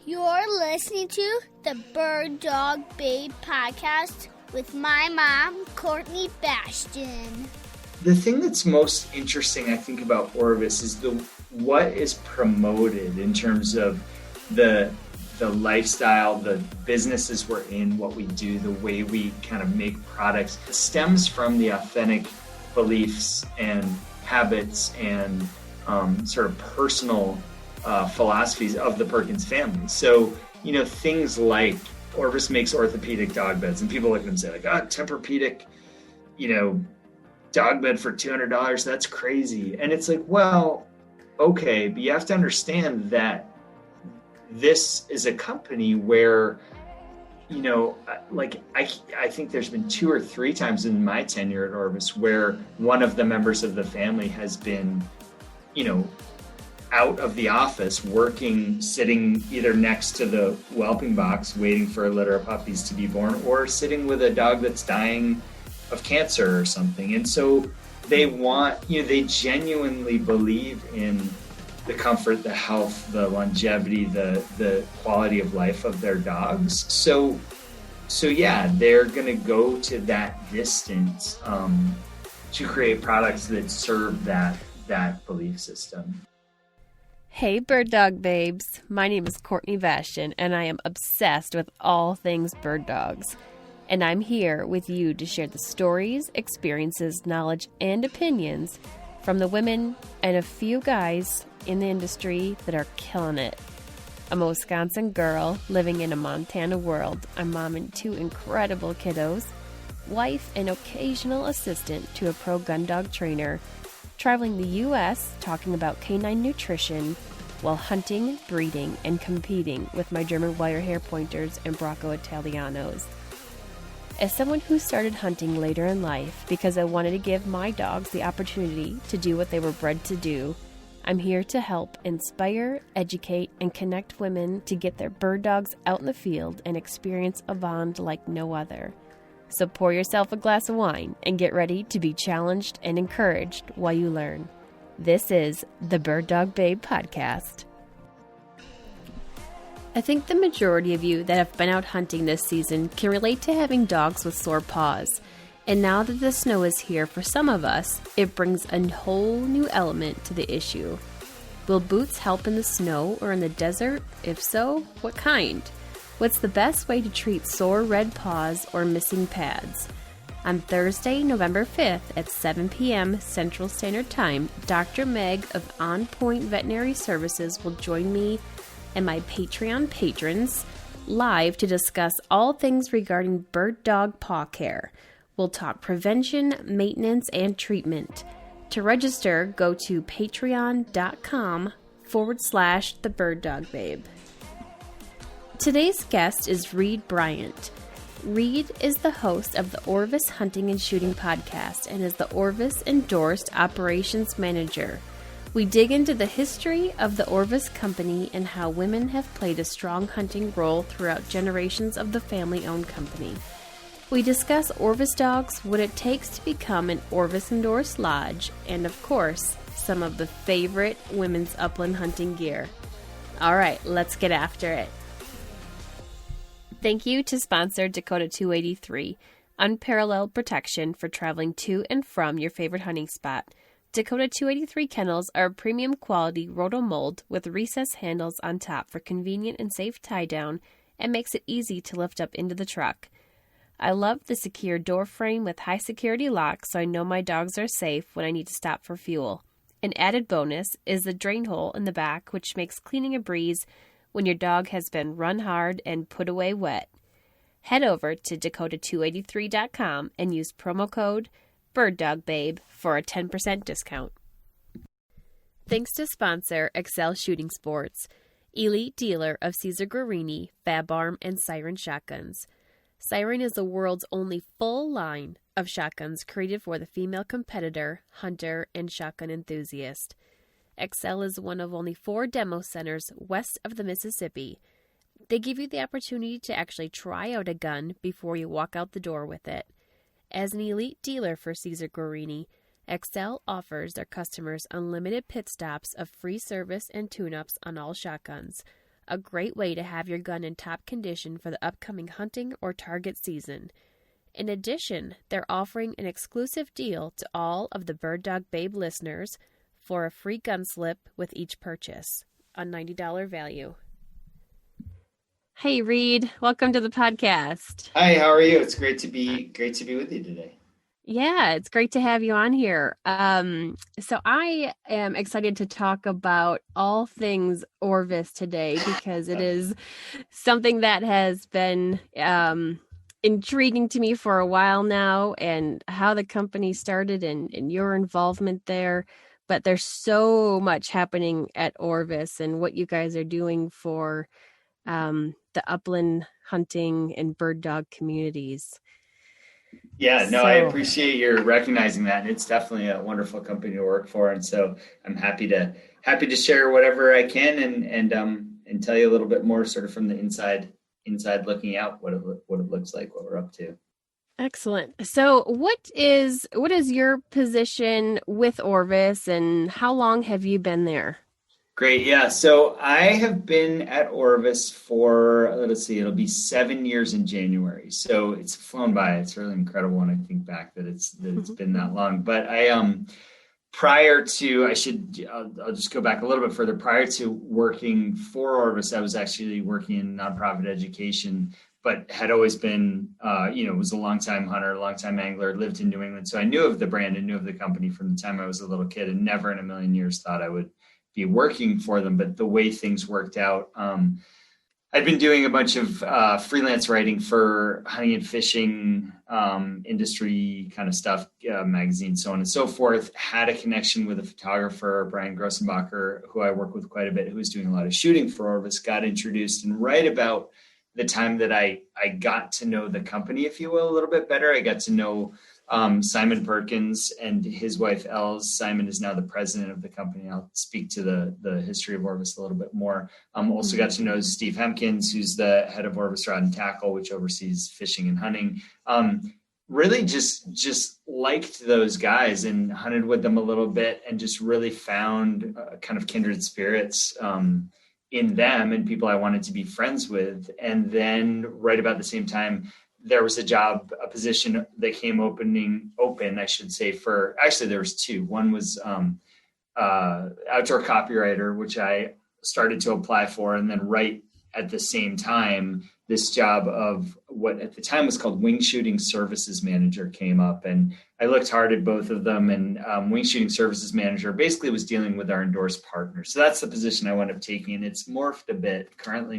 You're listening to the Bird Dog Babe podcast with my mom, Courtney Bastion. The thing that's most interesting, I think, about Orvis is what is promoted in terms of the lifestyle, the businesses we're in, what we do, the way we kind of make products stems from the authentic beliefs and habits and sort of personal philosophies of the Perkins family. So, things like Orvis makes orthopedic dog beds, and people look at them and say, like, Tempur-Pedic, dog bed for $200, that's crazy. And it's like, well, okay, but you have to understand that this is a company where, I think there's been 2 or 3 times in my tenure at Orvis where one of the members of the family has been, out of the office working, sitting either next to the whelping box, waiting for a litter of puppies to be born, or sitting with a dog that's dying of cancer or something. And so they they genuinely believe in the comfort, the health, the longevity, the quality of life of their dogs. So yeah, they're going to go to that distance to create products that serve that belief system. Hey, bird dog babes. My name is Courtney Bastion, and I am obsessed with all things bird dogs. And I'm here with you to share the stories, experiences, knowledge, and opinions from the women and a few guys in the industry that are killing it. I'm a Wisconsin girl living in a Montana world. I'm mom and 2 incredible kiddos, wife and occasional assistant to a pro gun dog trainer, traveling the U.S. talking about canine nutrition while hunting, breeding, and competing with my German wire hair pointers and Bracco Italianos. As someone who started hunting later in life because I wanted to give my dogs the opportunity to do what they were bred to do, I'm here to help inspire, educate, and connect women to get their bird dogs out in the field and experience a bond like no other. So pour yourself a glass of wine and get ready to be challenged and encouraged while you learn. This is the Bird Dog Babe podcast. I think the majority of you that have been out hunting this season can relate to having dogs with sore paws. And now that the snow is here for some of us, it brings a whole new element to the issue. Will boots help in the snow or in the desert? If so, what kind? What's the best way to treat sore red paws or missing pads? On Thursday, November 5th at 7 p.m. Central Standard Time, Dr. Meg of On Point Veterinary Services will join me and my Patreon patrons live to discuss all things regarding bird dog paw care. We'll talk prevention, maintenance, and treatment. To register, go to patreon.com/thebirddogbabe. Today's guest is Reid Bryant. Reid is the host of the Orvis Hunting and Shooting podcast and is the Orvis Endorsed Operations Manager. We dig into the history of the Orvis company and how women have played a strong hunting role throughout generations of the family-owned company. We discuss Orvis dogs, what it takes to become an Orvis Endorsed Loge, and of course, some of the favorite women's upland hunting gear. All right, let's get after it. Thank you to sponsor Dakota 283, unparalleled protection for traveling to and from your favorite hunting spot. Dakota 283 kennels are a premium quality roto-mold with recessed handles on top for convenient and safe tie-down and makes it easy to lift up into the truck. I love the secure door frame with high security locks so I know my dogs are safe when I need to stop for fuel. An added bonus is the drain hole in the back, which makes cleaning a breeze when your dog has been run hard and put away wet. Head over to Dakota283.com and use promo code BirdDogBabe for a 10% discount. Thanks to sponsor Excel Shooting Sports, elite dealer of Caesar Guarini, Fab Arm, and Siren shotguns. Siren is the world's only full line of shotguns created for the female competitor, hunter, and shotgun enthusiast. Excel is one of only 4 demo centers west of the Mississippi. They give you the opportunity to actually try out a gun before you walk out the door with it. As an elite dealer for Caesar Guarini, Excel offers their customers unlimited pit stops of free service and tune-ups on all shotguns, a great way to have your gun in top condition for the upcoming hunting or target season. In addition, they're offering an exclusive deal to all of the Bird Dog Babe listeners for a free gun slip with each purchase, a $90 value. Hey, Reid, welcome to the podcast. Hi, how are you? It's great to be with you today. Yeah, it's great to have you on here. So I am excited to talk about all things Orvis today because it is something that has been intriguing to me for a while now, and how the company started and your involvement there. But there's so much happening at Orvis and what you guys are doing for the upland hunting and bird dog communities. Yeah, no, I appreciate your recognizing that. And it's definitely a wonderful company to work for. And so I'm happy to share whatever I can and tell you a little bit more sort of from the inside looking out, what it looks like, what we're up to. Excellent. So what is your position with Orvis and how long have you been there? Great. Yeah. So I have been at Orvis for, it'll be 7 years in January. So it's flown by. It's really incredible when I think back that it's been that long. But I'll just go back a little bit further. Prior to working for Orvis, I was actually working in nonprofit education, but had always been, was a longtime hunter, a longtime angler, lived in New England. So I knew of the brand and knew of the company from the time I was a little kid, and never in a million years thought I would be working for them. But the way things worked out, I'd been doing a bunch of freelance writing for hunting and fishing industry kind of stuff, magazines, so on and so forth. Had a connection with a photographer, Bryant, who I work with quite a bit, who was doing a lot of shooting for Orvis, got introduced. And right about the time that I got to know the company, if you will, a little bit better, I got to know Simon Perkins and his wife, Els. Simon is now the president of the company. I'll speak to the history of Orvis a little bit more. Also got to know Steve Hempkins, who's the head of Orvis Rod and Tackle, which oversees fishing and hunting. Really just liked those guys and hunted with them a little bit and just really found kind of kindred spirits in them and people I wanted to be friends with. And then right about the same time, there was a position that came open, I should say, there was two. One was outdoor copywriter, which I started to apply for. And then right at the same time, this job of what at the time was called Wingshooting Services Manager came up. And I looked hard at both of them. And Wingshooting Services Manager basically was dealing with our endorsed partners. So that's the position I wound up taking. And it's morphed a bit. Currently,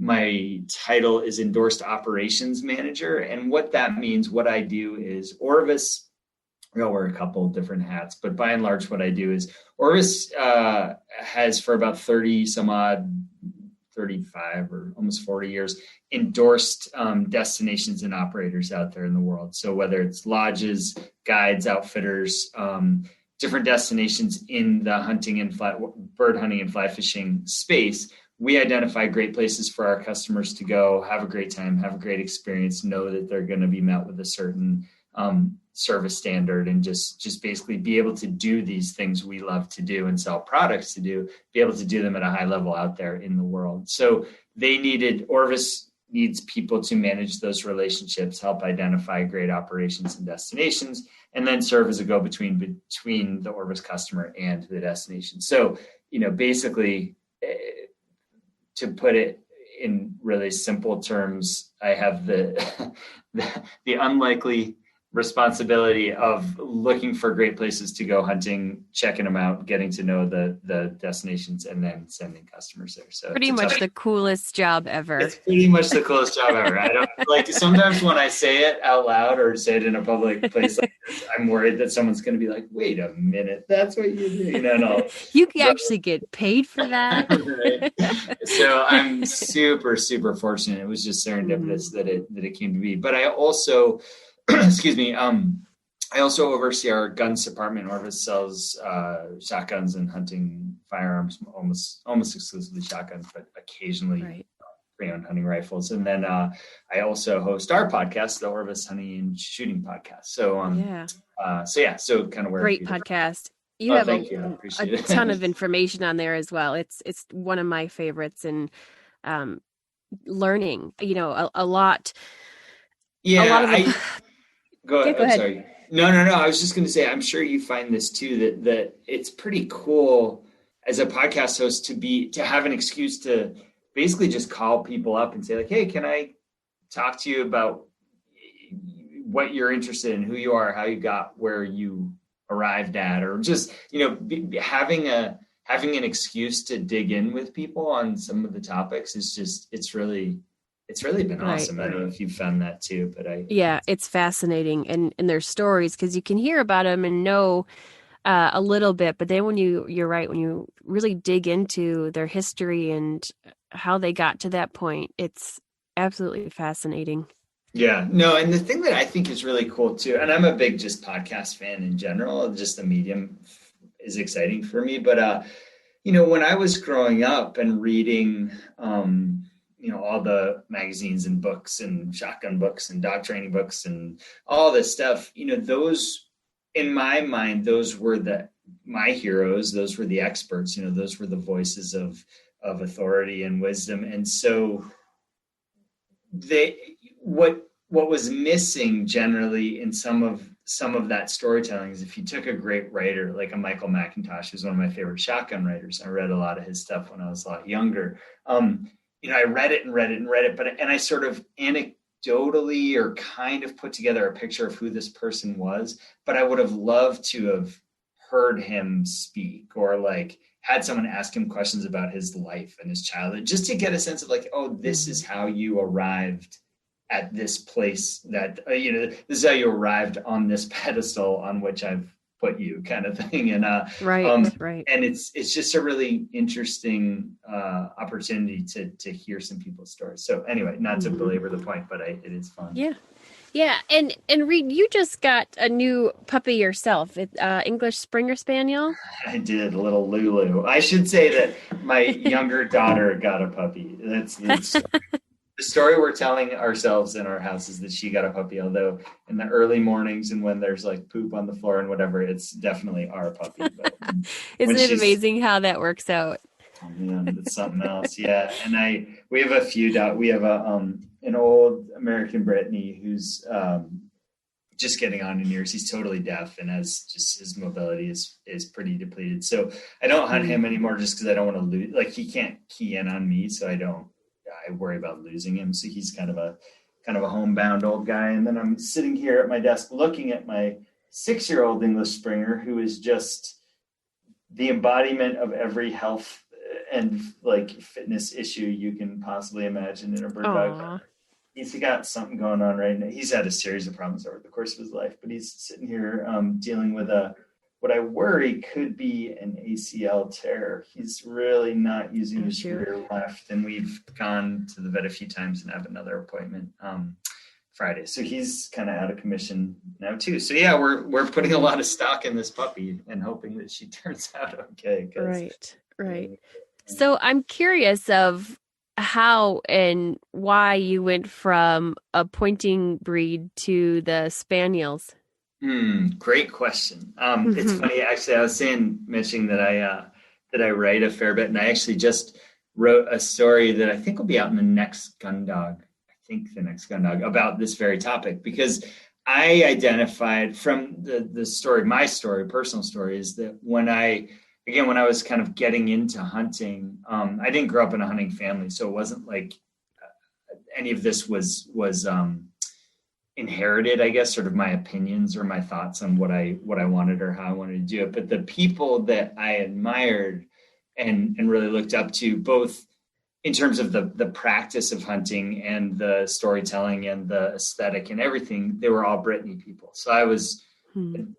my title is Endorsed Operations Manager. And what that means, what I do is Orvis, I'll wear a couple of different hats, but by and large, what I do is Orvis has for about 30 some odd, 35 or almost 40 years, endorsed destinations and operators out there in the world. So whether it's lodges, guides, outfitters, different destinations in the bird hunting and fly fishing space, we identify great places for our customers to go, have a great time, have a great experience, know that they're going to be met with a certain service standard, and just basically be able to do these things we love to do and sell products to do, be able to do them at a high level out there in the world. So Orvis needs people to manage those relationships, help identify great operations and destinations, and then serve as a go-between between the Orvis customer and the destination. So, basically, to put it in really simple terms, I have the unlikely responsibility of looking for great places to go hunting, checking them out, getting to know the destinations, and then sending customers there. So pretty much the coolest job ever. It's pretty much the coolest job ever. I don't sometimes when I say it out loud or say it in a public place like this, I'm worried that someone's going to be like, wait a minute, that's what you do. No. You can actually get paid for that. Right. So I'm super, super fortunate. It was just serendipitous that it came to be. But I also, excuse me, I also oversee our guns department. Orvis sells shotguns and hunting firearms, almost exclusively shotguns, but occasionally pre-owned hunting rifles. And then I also host our podcast, the Orvis Hunting and Shooting Podcast. So so kind of where great podcast. You Oh, have thank you. I a appreciate it. ton of information on there as well. It's one of my favorites, and learning, a lot. Yeah, A lot of the go. go I'm ahead. sorry. No, no, no. I was just going to say, I'm sure you find this too, that it's pretty cool as a podcast host to have an excuse to basically just call people up and say like, hey, can I talk to you about what you're interested in, who you are, how you got where you arrived at, or just, having an excuse to dig in with people on some of the topics is just, it's really been Right. awesome. I don't know if you've found that too, but Yeah, it's fascinating, and their stories, because you can hear about them and know a little bit, but then when you're right, when you really dig into their history and how they got to that point, it's absolutely fascinating. Yeah, no, and the thing that I think is really cool too, and I'm a big just podcast fan in general, just the medium is exciting for me. But when I was growing up and reading all the magazines and books and shotgun books and dog training books and all this stuff, those in my mind, those were my heroes, those were the experts, those were the voices of authority and wisdom. And so what was missing generally in some of that storytelling is if you took a great writer like a Michael McIntosh, who's one of my favorite shotgun writers. I read a lot of his stuff when I was a lot younger. I read it, but I sort of anecdotally or kind of put together a picture of who this person was, but I would have loved to have heard him speak, or like had someone ask him questions about his life and his childhood, just to get a sense of like, oh, this is how you arrived at this place, that, this is how you arrived on this pedestal on which I've put you, kind of thing. And Right. And it's just a really interesting opportunity to hear some people's stories. So anyway, not to belabor the point, but it is fun. Yeah. And Reid, you just got a new puppy yourself, English Springer Spaniel. I did, a little Lulu. I should say that my younger daughter got a puppy. That's the story we're telling ourselves in our house is that she got a puppy, although in the early mornings and when there's like poop on the floor and whatever, it's definitely our puppy. But isn't it amazing how that works out? Oh man, it's something else. Yeah. And we have a few dogs. We have an old American Brittany who's just getting on in years. He's totally deaf and has just, his mobility is pretty depleted. So I don't hunt him anymore just because I don't want to lose, like he can't key in on me. So I worry about losing him. So he's kind of a homebound old guy. And then I'm sitting here at my desk looking at my 6-year-old English Springer, who is just the embodiment of every health and like fitness issue you can possibly imagine in a bird dog. He's got something going on right now. He's had a series of problems over the course of his life, but he's sitting here dealing with what I worry could be an ACL tear. He's really not using his rear left, and we've gone to the vet a few times and have another appointment Friday. So he's kind of out of commission now too. So yeah, we're putting a lot of stock in this puppy and hoping that she turns out okay. Right. So I'm curious of how and why you went from a pointing breed to the Spaniels. Great question. It's funny, actually. I was mentioning that I write a fair bit, and I actually just wrote a story that I think will be out in the next Gun Dog. About this very topic, because I identified from the story, my story, personal story, is that when I was kind of getting into hunting, I didn't grow up in a hunting family, so it wasn't like any of this was inherited, I guess, sort of my opinions or my thoughts on what I wanted or how I wanted to do it. But the people that I admired and really looked up to, both in terms of the practice of hunting and the storytelling and the aesthetic and everything, they were all Brittany people. So I was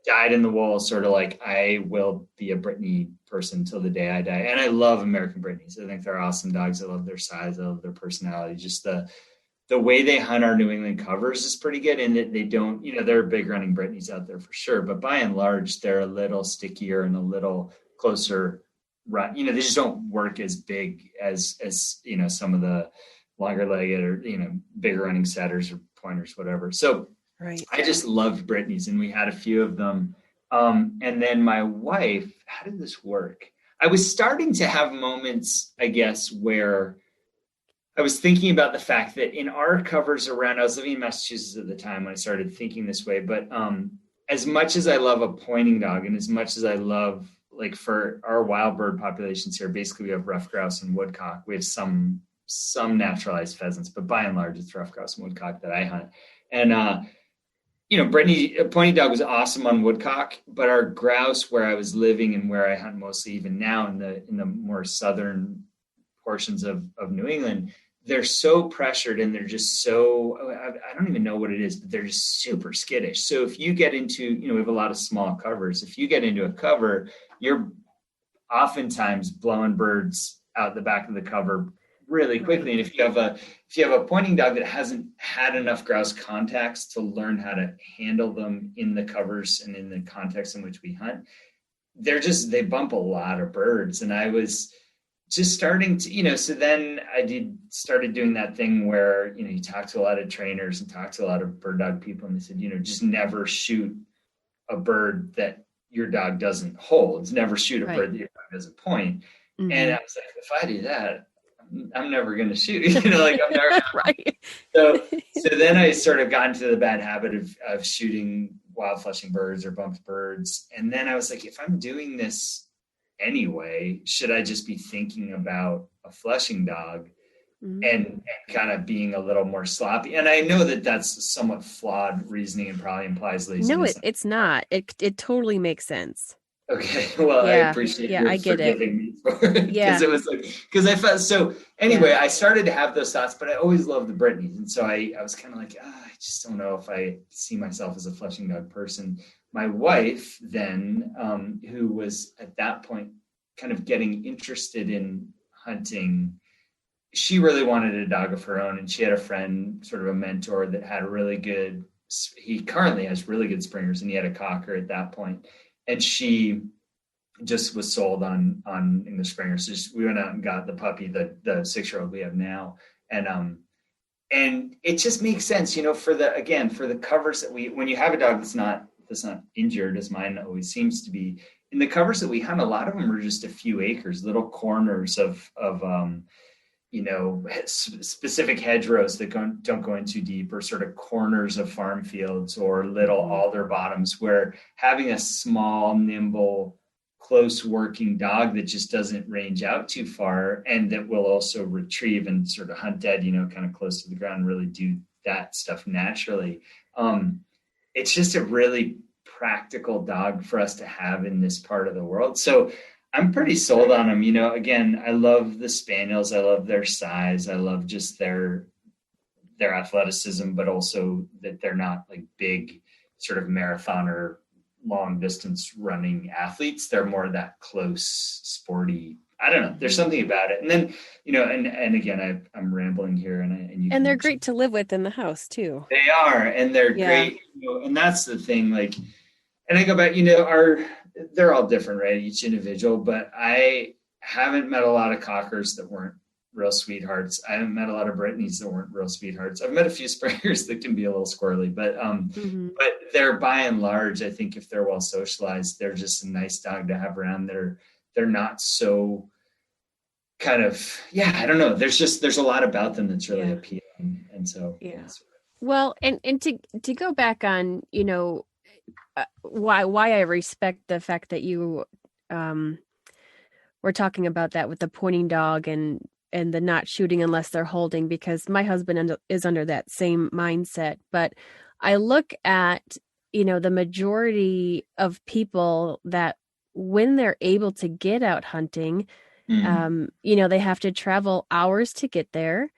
dyed in the wool, sort of like, I will be a Brittany person till the day I die. And I love American Brittany's. I think they're awesome dogs. I love their size. I love their personality. Just the way they hunt our New England covers is pretty good, in that they don't, there are big running Brittany's out there for sure, but by and large, they're a little stickier and a little closer run. They just don't work as big as some of the longer legged or, bigger running setters or pointers, whatever. So right. I just loved Brittany's, and we had a few of them. And then my wife, how did this work? I was starting to have moments, I guess, where I was thinking about the fact that in our covers around, I was living in Massachusetts at the time when I started thinking this way, but as much as I love a pointing dog and as much as I love, like for our wild bird populations here, basically we have ruffed grouse and woodcock. We have some naturalized pheasants, but by and large it's ruffed grouse and woodcock that I hunt. And Brittany, a pointing dog was awesome on woodcock, but our grouse where I was living and where I hunt mostly even now in the more southern portions of New England, they're so pressured and they're just so, I don't even know what it is, but they're just super skittish. So if you get into, we have a lot of small covers. If you get into a cover, you're oftentimes blowing birds out the back of the cover really quickly. And if you have a pointing dog that hasn't had enough grouse contacts to learn how to handle them in the covers and in the context in which we hunt, they bump a lot of birds. And I was just starting to, so then I started doing that thing where, you talk to a lot of trainers and talk to a lot of bird dog people, and they said, just never shoot a bird that your dog doesn't hold. Never shoot a bird that your dog doesn't point. Mm-hmm. And I was like, if I do that, I'm never going to shoot, I'm never right. So then I sort of got into the bad habit of shooting wild flushing birds or bumped birds. And then I was like, if I'm doing this anyway, should I just be thinking about a flushing dog and kind of being a little more sloppy? And I know that that's somewhat flawed reasoning and probably implies laziness. No, it's not. It totally makes sense. Okay, well, yeah. I appreciate you forgiving me for it. Yeah. Because I felt so. Anyway, I started to have those thoughts, but I always loved the Brittany's, and so I was kind of like, I just don't know if I see myself as a flushing dog person. My wife then, who was at that point kind of getting interested in hunting, she really wanted a dog of her own, and she had a friend, sort of a mentor, that had he currently has really good springers, and he had a cocker at that point. And she just was sold on English springers. So we went out and got the puppy, the 6-year-old we have now. And it just makes sense, for the covers that when you have a dog that's not injured, as mine always seems to be, in the covers that we hunt, a lot of them are just a few acres, little corners of specific hedgerows that don't go in too deep, or sort of corners of farm fields or little alder bottoms, where having a small, nimble, close working dog that just doesn't range out too far and that will also retrieve and sort of hunt dead, kind of close to the ground, really do that stuff naturally. It's just a really practical dog for us to have in this part of the world. So I'm pretty sold on them. Again, I love the Spaniels. I love their size. I love just their athleticism, but also that they're not like big sort of marathon or long distance running athletes. They're more that close, sporty. I don't know. There's something about it. And then, and again, I'm rambling here, and they're great to live with in the house too. They are, and they're great. And that's the thing. Like, and I go back, they're all different, right? Each individual, but I haven't met a lot of cockers that weren't real sweethearts. I haven't met a lot of Brittany's that weren't real sweethearts. I've met a few springers that can be a little squirrely, but they're by and large, I think if they're well socialized, they're just a nice dog to have around. They're not so kind of, I don't know. There's a lot about them that's really appealing. And so, Well, and to go back on, why I respect the fact that you were talking about that with the pointing dog and the not shooting unless they're holding, because my husband is under that same mindset. But I look at, the majority of people that when they're able to get out hunting, they have to travel hours to get there.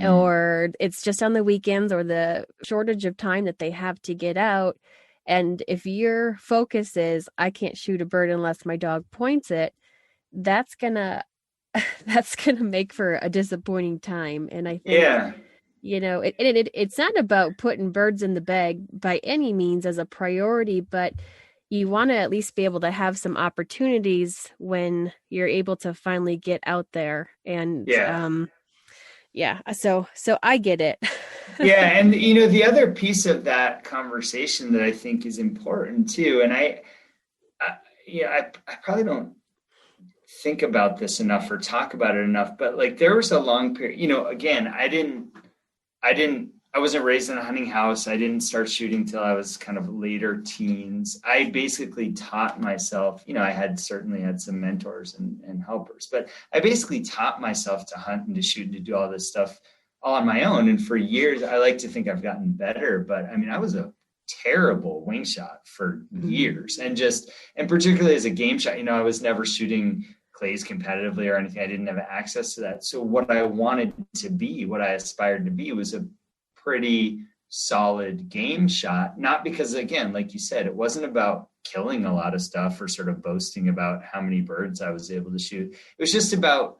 Or it's just on the weekends, or the shortage of time that they have to get out. And if your focus is, I can't shoot a bird unless my dog points it, that's gonna make for a disappointing time. And I think, it's not about putting birds in the bag by any means as a priority, but you want to at least be able to have some opportunities when you're able to finally get out there. And so I get it. And the other piece of that conversation that I think is important too, and I probably don't think about this enough or talk about it enough, but like there was a long period, again, I wasn't raised in a hunting house. I didn't start shooting till I was kind of later teens. I basically taught myself, I certainly had some mentors and helpers, but I basically taught myself to hunt and to shoot and to do all this stuff all on my own. And for years, I like to think I've gotten better, but I mean, I was a terrible wing shot for years, and particularly as a game shot, I was never shooting clays competitively or anything. I didn't have access to that. So what I wanted to be, what I aspired to be, was a pretty solid game shot. Not because, again, like you said, it wasn't about killing a lot of stuff or sort of boasting about how many birds I was able to shoot. It was just about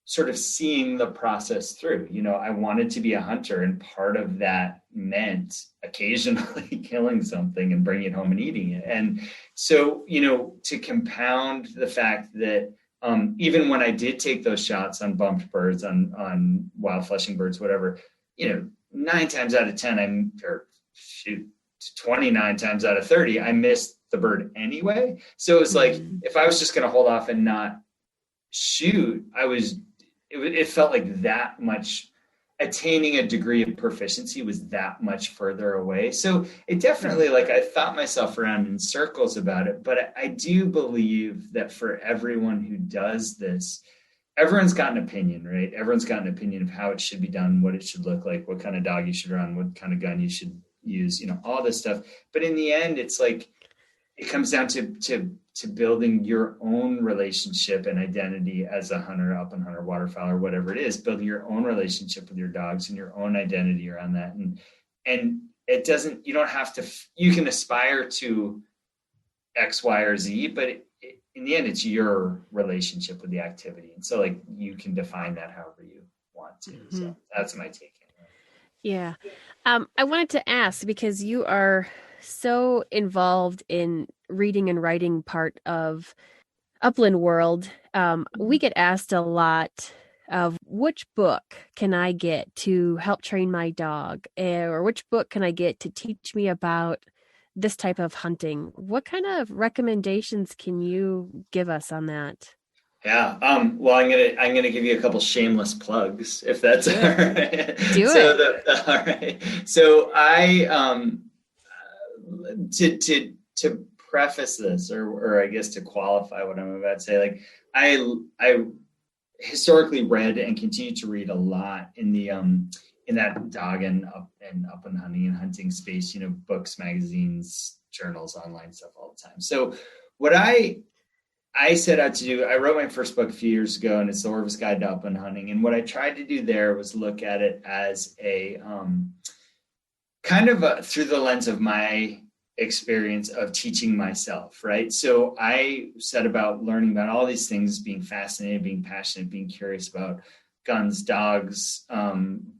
sort of seeing the process through. I wanted to be a hunter, and part of that meant occasionally killing something and bringing it home and eating it. And so, to compound the fact that even when I did take those shots on bumped birds, on wild flushing birds, whatever, 9 times out of 10, 29 times out of 30, I missed the bird anyway. So it was like, if I was just going to hold off and not shoot, it felt like that much, attaining a degree of proficiency was that much further away. So it definitely, like, I thought myself around in circles about it, but I do believe that for everyone who does this, everyone's got an opinion, right? Everyone's got an opinion of how it should be done, what it should look like, what kind of dog you should run, what kind of gun you should use, all this stuff. But in the end, it's like, it comes down to building your own relationship and identity as a hunter, upland hunter, waterfowler, whatever it is, building your own relationship with your dogs and your own identity around that. And it doesn't, you don't have to, you can aspire to X, Y, or Z, but in the end, it's your relationship with the activity. And so, like, you can define that however you want to. So that's my take on it. Yeah. I wanted to ask, because you are so involved in reading and writing part of Upland World, we get asked a lot of which book can I get to help train my dog, or which book can I get to teach me about this type of hunting. What kind of recommendations can you give us on that? Yeah. Well, I'm gonna give you a couple shameless plugs, if that's all right. Do it. All right. So I to preface this, or I guess to qualify what I'm about to say, like I historically read and continue to read a lot in the in that dog and upland hunting and hunting space, books, magazines, journals, online stuff all the time. So what I set out to do, I wrote my first book a few years ago, and it's the Orvis Guide to Upland Hunting. And what I tried to do there was look at it as a kind of through the lens of my experience of teaching myself, right? So I set about learning about all these things, being fascinated, being passionate, being curious about guns, dogs,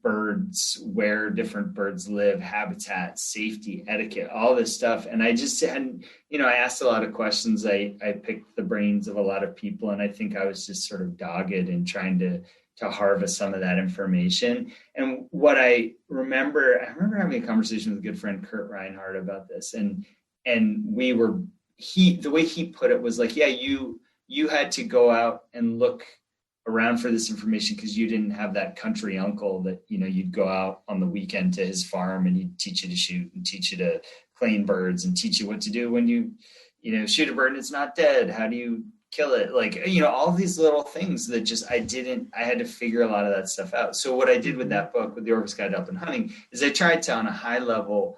birds, where different birds live, habitat, safety, etiquette, all this stuff. And I just hadn't, I asked a lot of questions. I picked the brains of a lot of people, and I think I was just sort of dogged in trying to harvest some of that information. And what I remember having a conversation with a good friend, Kurt Reinhardt, about this. And the way he put it was like, yeah, you had to go out and look around for this information because you didn't have that country uncle that, you'd go out on the weekend to his farm and he'd teach you to shoot and teach you to clean birds and teach you what to do when you shoot a bird and it's not dead. How do you kill it? Like, all these little things that I had to figure a lot of that stuff out. So what I did with that book, with the Orvis Guide to Upland Hunting, is I tried to, on a high level,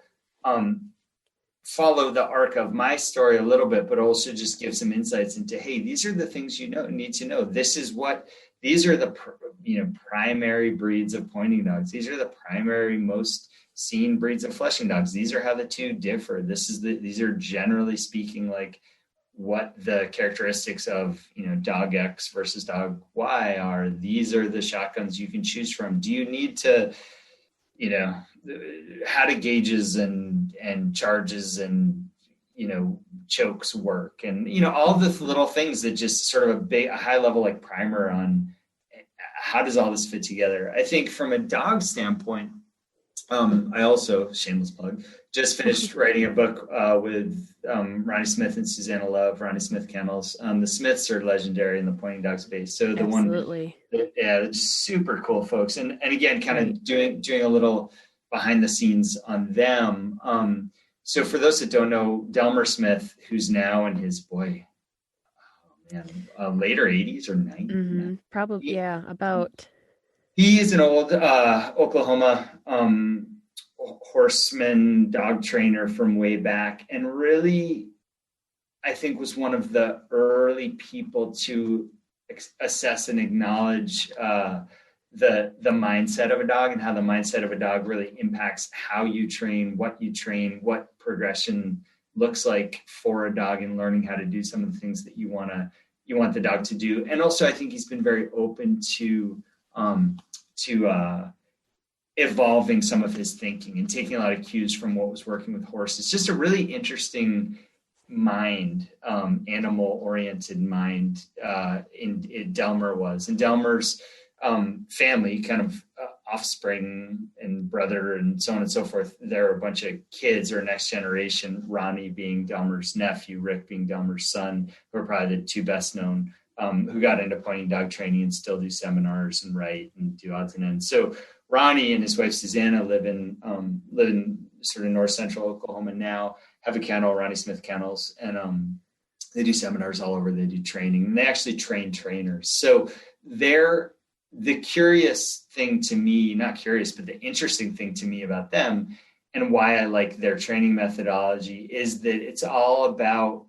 follow the arc of my story a little bit, but also just give some insights into, hey, these are the things need to know. These are the primary breeds of pointing dogs. These are the primary most seen breeds of flushing dogs. These are how the two differ. These are generally speaking like what the characteristics of dog X versus dog Y are. These are the shotguns you can choose from. Do you need to how do gauges and charges and chokes work, and all the little things that just sort of a high level like primer on how does all this fit together. I think from a dog standpoint, I also, shameless plug, just finished writing a book with Ronnie Smith and Susanna Love, Ronnie Smith Kennels. The Smiths are legendary in the pointing dog space. So the Absolutely. it's super cool folks. And again, kind of doing a little behind the scenes on them. So for those that don't know, Delmer Smith, who's now in his later 80s or 90s. Mm-hmm. Probably, yeah, about. He is an old Oklahoma horseman dog trainer from way back, and really, I think was one of the early people to assess and acknowledge the mindset of a dog and how the mindset of a dog really impacts how you train, what progression looks like for a dog, and learning how to do some of the things that you want the dog to do. And also, I think he's been very open to evolving some of his thinking and taking a lot of cues from what was working with horses. Just a really interesting mind, animal-oriented mind in Delmer was. And Delmer's family, kind of offspring and brother and so on and so forth, there are a bunch of kids or next generation, Ronnie being Delmer's nephew, Rick being Delmer's son, who are probably the two best known, who got into pointing dog training and still do seminars and write and do odds and ends. So Ronnie and his wife Susanna live in sort of north central Oklahoma now, have a kennel, Ronnie Smith Kennels, and they do seminars all over. They do training, and they actually train trainers. So the curious thing to me, not curious, but the interesting thing to me about them and why I like their training methodology is that it's all about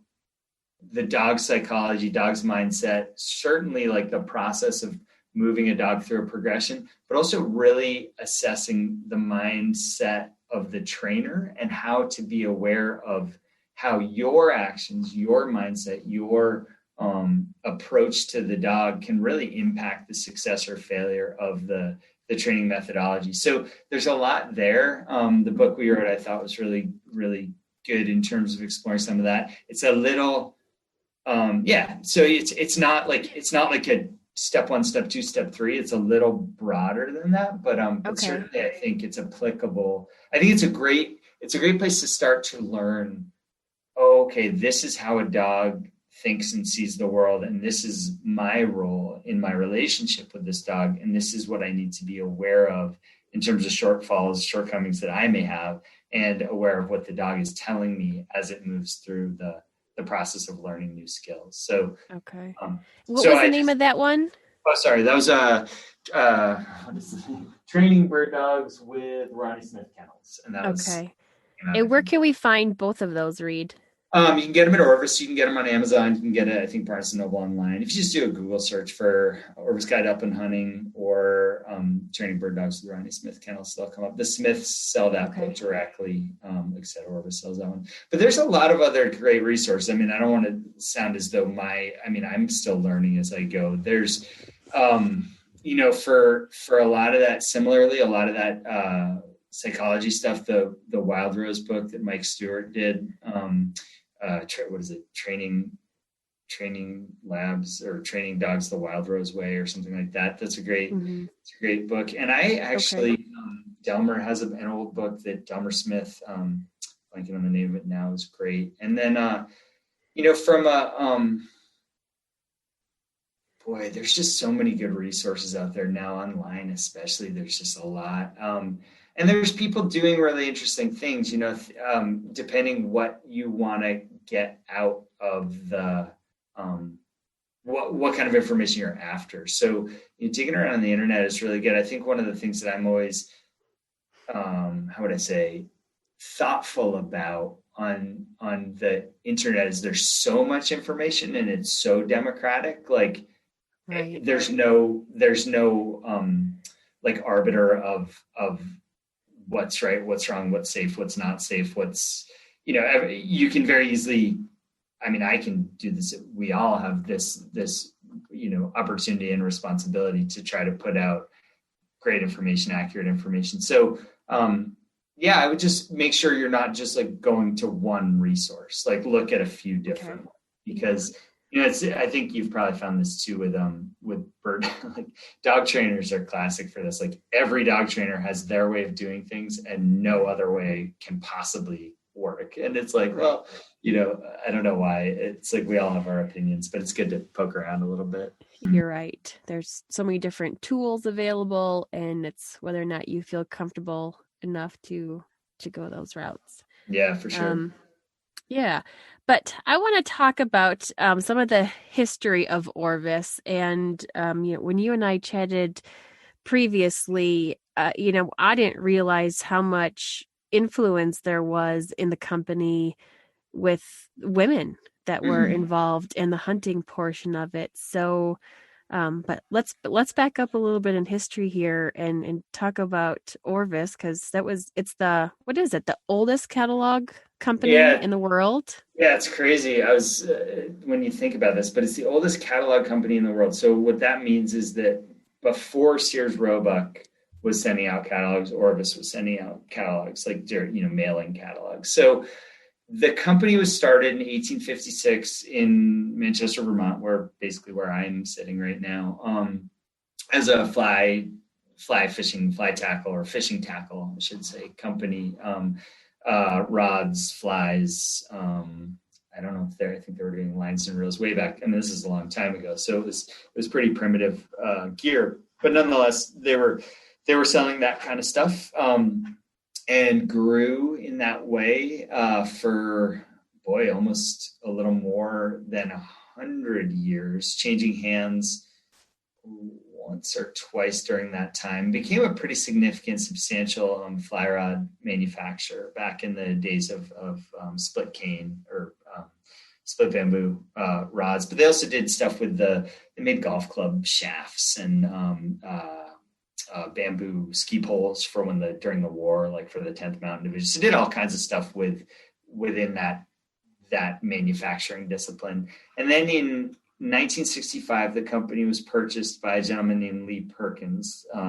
the dog's psychology, dog's mindset, certainly like the process of moving a dog through a progression, but also really assessing the mindset of the trainer and how to be aware of how your actions, your mindset, your approach to the dog can really impact the success or failure of the training methodology. So there's a lot there. The book we wrote, I thought, was really, really good in terms of exploring some of that. It's a little, so it's not like a step 1, step 2, step 3. It's a little broader than that, but certainly I think it's applicable. I think it's a great place to start to learn, okay, this is how a dog thinks and sees the world, and this is my role in my relationship with this dog, and this is what I need to be aware of in terms of shortfalls, shortcomings that I may have, and aware of what the dog is telling me as it moves through the process of learning new skills. So okay. What was the name of that one? Oh, sorry, that was what is the name? Training Bird Dogs with Ronnie Smith Kennels, and that was okay. And where can we find both of those, Reid? You can get them at Orvis. You can get them on Amazon. You can get it, I think, Barnes & Noble online. If you just do a Google search for Orvis Guide to Upland Hunting or Training Bird Dogs with Ronnie Smith Kennels, they'll come up. The Smiths sell that book directly. Like I said, Orvis sells that one. But there's a lot of other great resources. I mean, I don't want to sound as though I'm still learning as I go. There's, for a lot of that, similarly, a lot of that psychology stuff, the Wild Rose book that Mike Stewart did, what is it? Training labs or training dogs the Wild Rose Way or something like that. That's a great, it's a great book. And I actually, Delmer has an old book that Delmer Smith, blanking on the name of it now, is great. And then, from there's just so many good resources out there now online, especially. There's just a lot. And there's people doing really interesting things, depending what you want to get out of the, what kind of information you're after. So digging around on the internet is really good. I think one of the things that I'm always, thoughtful about on the internet is there's so much information and it's so democratic. Like there's no like arbiter of what's right, what's wrong, what's safe, what's not safe, you can very easily, I can do this. We all have this opportunity and responsibility to try to put out great information, accurate information. So, I would just make sure you're not just like going to one resource, like look at a few different ones, because I think you've probably found this too with bird, like dog trainers are classic for this. Like every dog trainer has their way of doing things and no other way can possibly work. And it's like, well, I don't know why. It's like we all have our opinions, but it's good to poke around a little bit. You're right. There's so many different tools available, and it's whether or not you feel comfortable enough to go those routes. Yeah, for sure. Yeah, but I want to talk about some of the history of Orvis, and when you and I chatted previously, I didn't realize how much influence there was in the company with women that were involved in the hunting portion of it. So, but let's back up a little bit in history here and talk about Orvis, because it's the oldest catalog company in the world. Yeah, it's crazy. I was when you think about this, but it's the oldest catalog company in the world. So what that means is that before Sears Roebuck was sending out catalogs, Orvis was sending out catalogs, like mailing catalogs. So the company was started in 1856 in Manchester, Vermont, where I'm sitting right now, as a fly tackle, or fishing tackle, I should say, company. Rods, flies. I don't know if I think they were doing lines and reels way back. And this is a long time ago. So it was pretty primitive gear, but nonetheless, they were selling that kind of stuff, and grew in that way for almost a little more than 100 years, changing hands once or twice during that time. Became a pretty significant, substantial fly rod manufacturer back in the days of split cane or split bamboo rods. But they also did stuff with they made golf club shafts and bamboo ski poles for during the war, like for the 10th Mountain Division. So did all kinds of stuff within that manufacturing discipline. And then in 1965, the company was purchased by a gentleman named Lee Perkins. We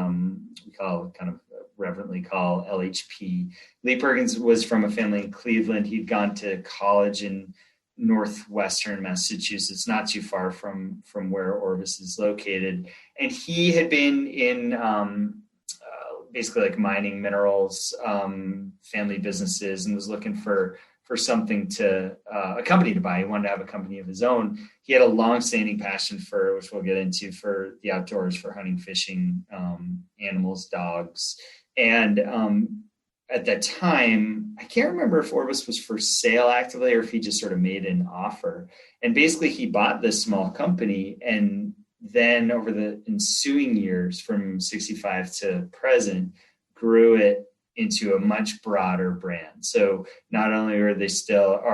reverently call LHP. Lee Perkins was from a family in Cleveland. He'd gone to college in northwestern Massachusetts, not too far from where Orvis is located. And he had been in basically like mining, minerals, family businesses, and was looking for something a company to buy. He wanted to have a company of his own. He had a long-standing passion for, which we'll get into, for the outdoors, for hunting, fishing, animals, dogs. And at that time, I can't remember if Orvis was for sale actively or if he just sort of made an offer. And basically he bought this small company, and then over the ensuing years from 65 to present, grew it into a much broader brand. So not only are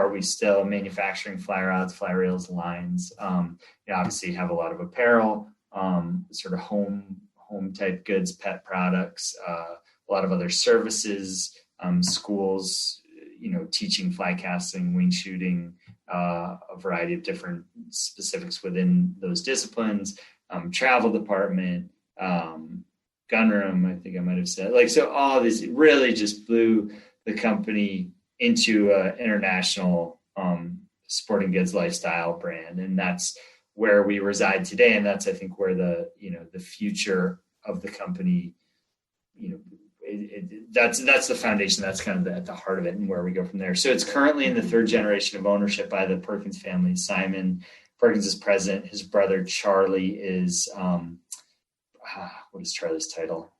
we still manufacturing fly rods, fly reels, lines, obviously have a lot of apparel, sort of home type goods, pet products, a lot of other services, schools, teaching fly casting, wing shooting, a variety of different specifics within those disciplines, travel department, gunroom, I think I might have said. So all this really just blew the company into an international sporting goods lifestyle brand. And that's where we reside today. And that's, I think, where the future of the company, that's the foundation. That's kind of at the heart of it and where we go from there. So it's currently in the third generation of ownership by the Perkins family. Simon Perkins is president. His brother, Charlie, is, what is Charlie's title?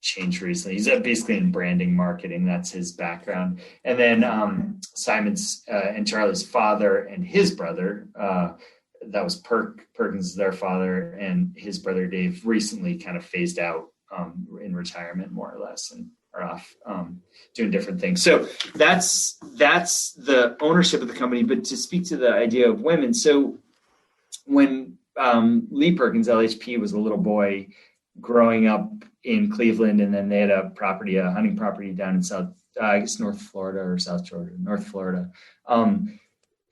Changed recently. He's basically in branding, marketing. That's his background. And then Simon's and Charlie's father and his brother, that was Perkins, their father, and his brother Dave recently kind of phased out in retirement, more or less, and are off doing different things. So that's the ownership of the company. But to speak to the idea of women, so when Lee Perkins, LHP, was a little boy growing up in Cleveland, and then they had a hunting property down in North Florida or South Georgia, North Florida.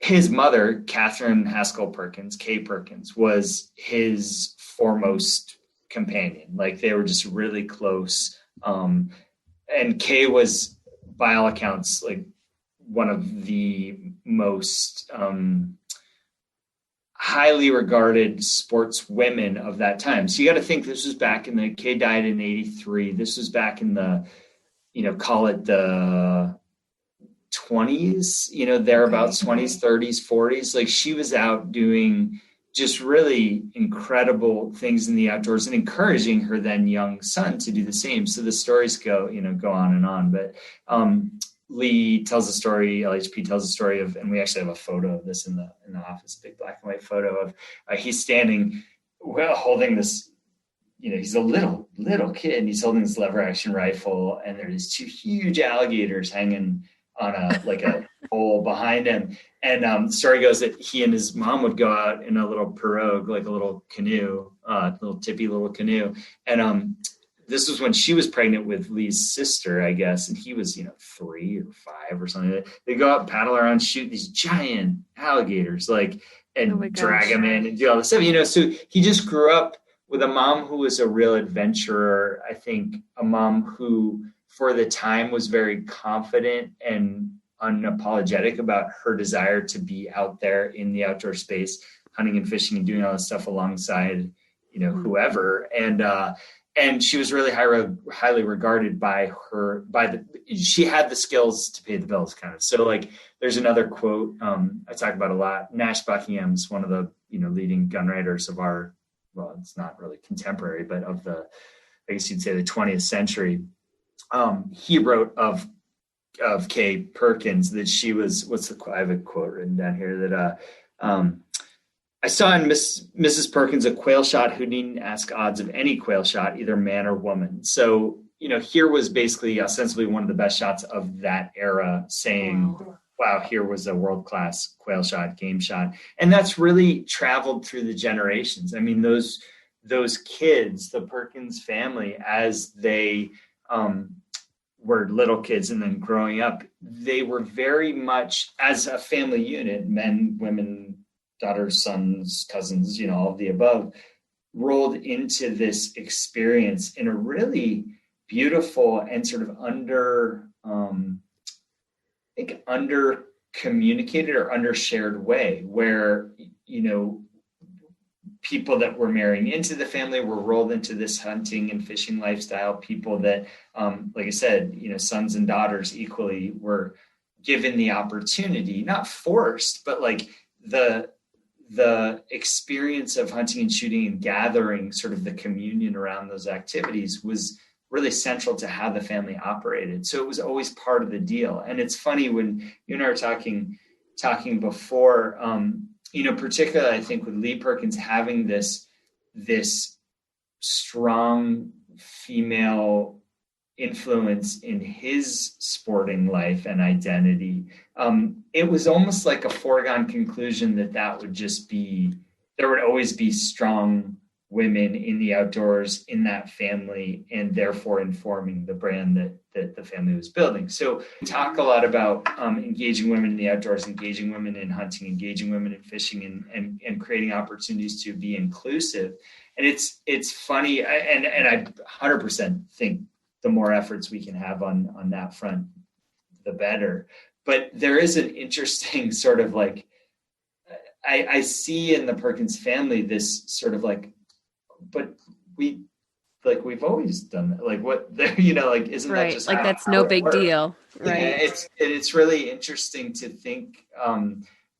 His mother, Catherine Haskell Perkins, Kay Perkins, was his foremost companion. Like, they were just really close. And Kay was, by all accounts, like one of the most highly regarded sportswomen of that time. So you got to think this was back in Kay died in 83. This was back in the, call it the 20s, thereabouts, 20s, 30s, 40s. Like she was out doing just really incredible things in the outdoors and encouraging her then young son to do the same. So the stories go on and on. But Lee tells a story, LHP tells a story of, and we actually have a photo of this in the office, a big black and white photo of he's standing, holding this, he's a little kid and he's holding this lever action rifle, and there's two huge alligators hanging on a pole behind him. And the story goes that he and his mom would go out in a little pirogue, like a little canoe, little tippy little canoe. And this was when she was pregnant with Lee's sister, I guess. And he was, 3 or 5 or something. They go out, paddle around, shoot these giant alligators, and drag them in and do all this stuff, So he just grew up with a mom who was a real adventurer. I think a mom who, for the time, was very confident and unapologetic about her desire to be out there in the outdoor space, hunting and fishing and doing all this stuff alongside, whoever. And she was really highly regarded by she had the skills to pay the bills, kind of. So there's another quote I talk about a lot. Nash Buckingham's one of the, leading gun writers of our, well, it's not really contemporary, but of the, I guess you'd say the 20th century. He wrote of Kay Perkins that she was, I have a quote written down here that, I saw in Mrs. Perkins a quail shot who needn't ask odds of any quail shot, either man or woman. So, here was basically ostensibly one of the best shots of that era, saying, wow, here was a world-class quail shot, game shot. And that's really traveled through the generations. I mean, those kids, the Perkins family, as they were little kids and then growing up, they were very much, as a family unit, men, women, daughters, sons, cousins, you know, all of the above, rolled into this experience in a really beautiful and sort of under communicated or under shared way, where, you know, people that were marrying into the family were rolled into this hunting and fishing lifestyle. People that, like I said, you know, sons and daughters equally were given the opportunity, not forced, but like the experience of hunting and shooting and gathering sort of the communion around those activities was really central to how the family operated. So it was always part of the deal. And it's funny when you and I were talking before, you know, particularly I think with Lee Perkins having this strong female influence in his sporting life and identity, it was almost like a foregone conclusion that would just be, there would always be strong women in the outdoors in that family, and therefore informing the brand that the family was building. So we talk a lot about engaging women in the outdoors, engaging women in hunting, engaging women in fishing, and creating opportunities to be inclusive. And it's funny, and I 100% think the more efforts we can have on that front, the better. But there is an interesting sort of like, I see in the Perkins family this sort of like, but we've always done that. Like what, you know, like, isn't right. that just like how, that's how no it big works? deal. Right. Yeah, it's really interesting to think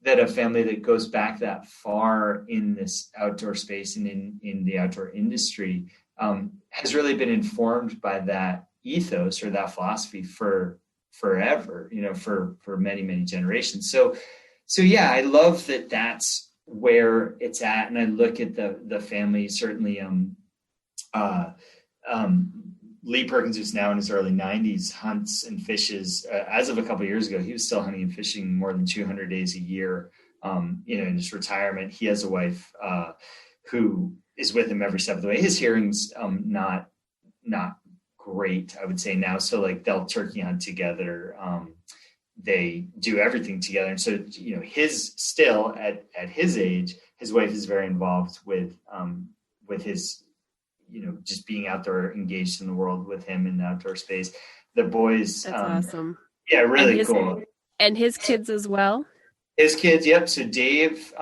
that a family that goes back that far in this outdoor space and in the outdoor industry has really been informed by that ethos or that philosophy for forever, you know, for many, many generations. So yeah, I love that that's where it's at. And I look at the family, certainly Lee Perkins, who's now in his early 90s, hunts and fishes. As of a couple of years ago, he was still hunting and fishing more than 200 days a year, you know, in his retirement. He has a wife who is with him every step of the way. His hearing's not great, I would say now. So like they'll turkey hunt together. They do everything together. And so, you know, still at his age, his wife is very involved with his, you know, just being out there, engaged in the world with him in the outdoor space. The boys. That's awesome. Yeah, really and cool. And his kids as well? His kids, yep. So Dave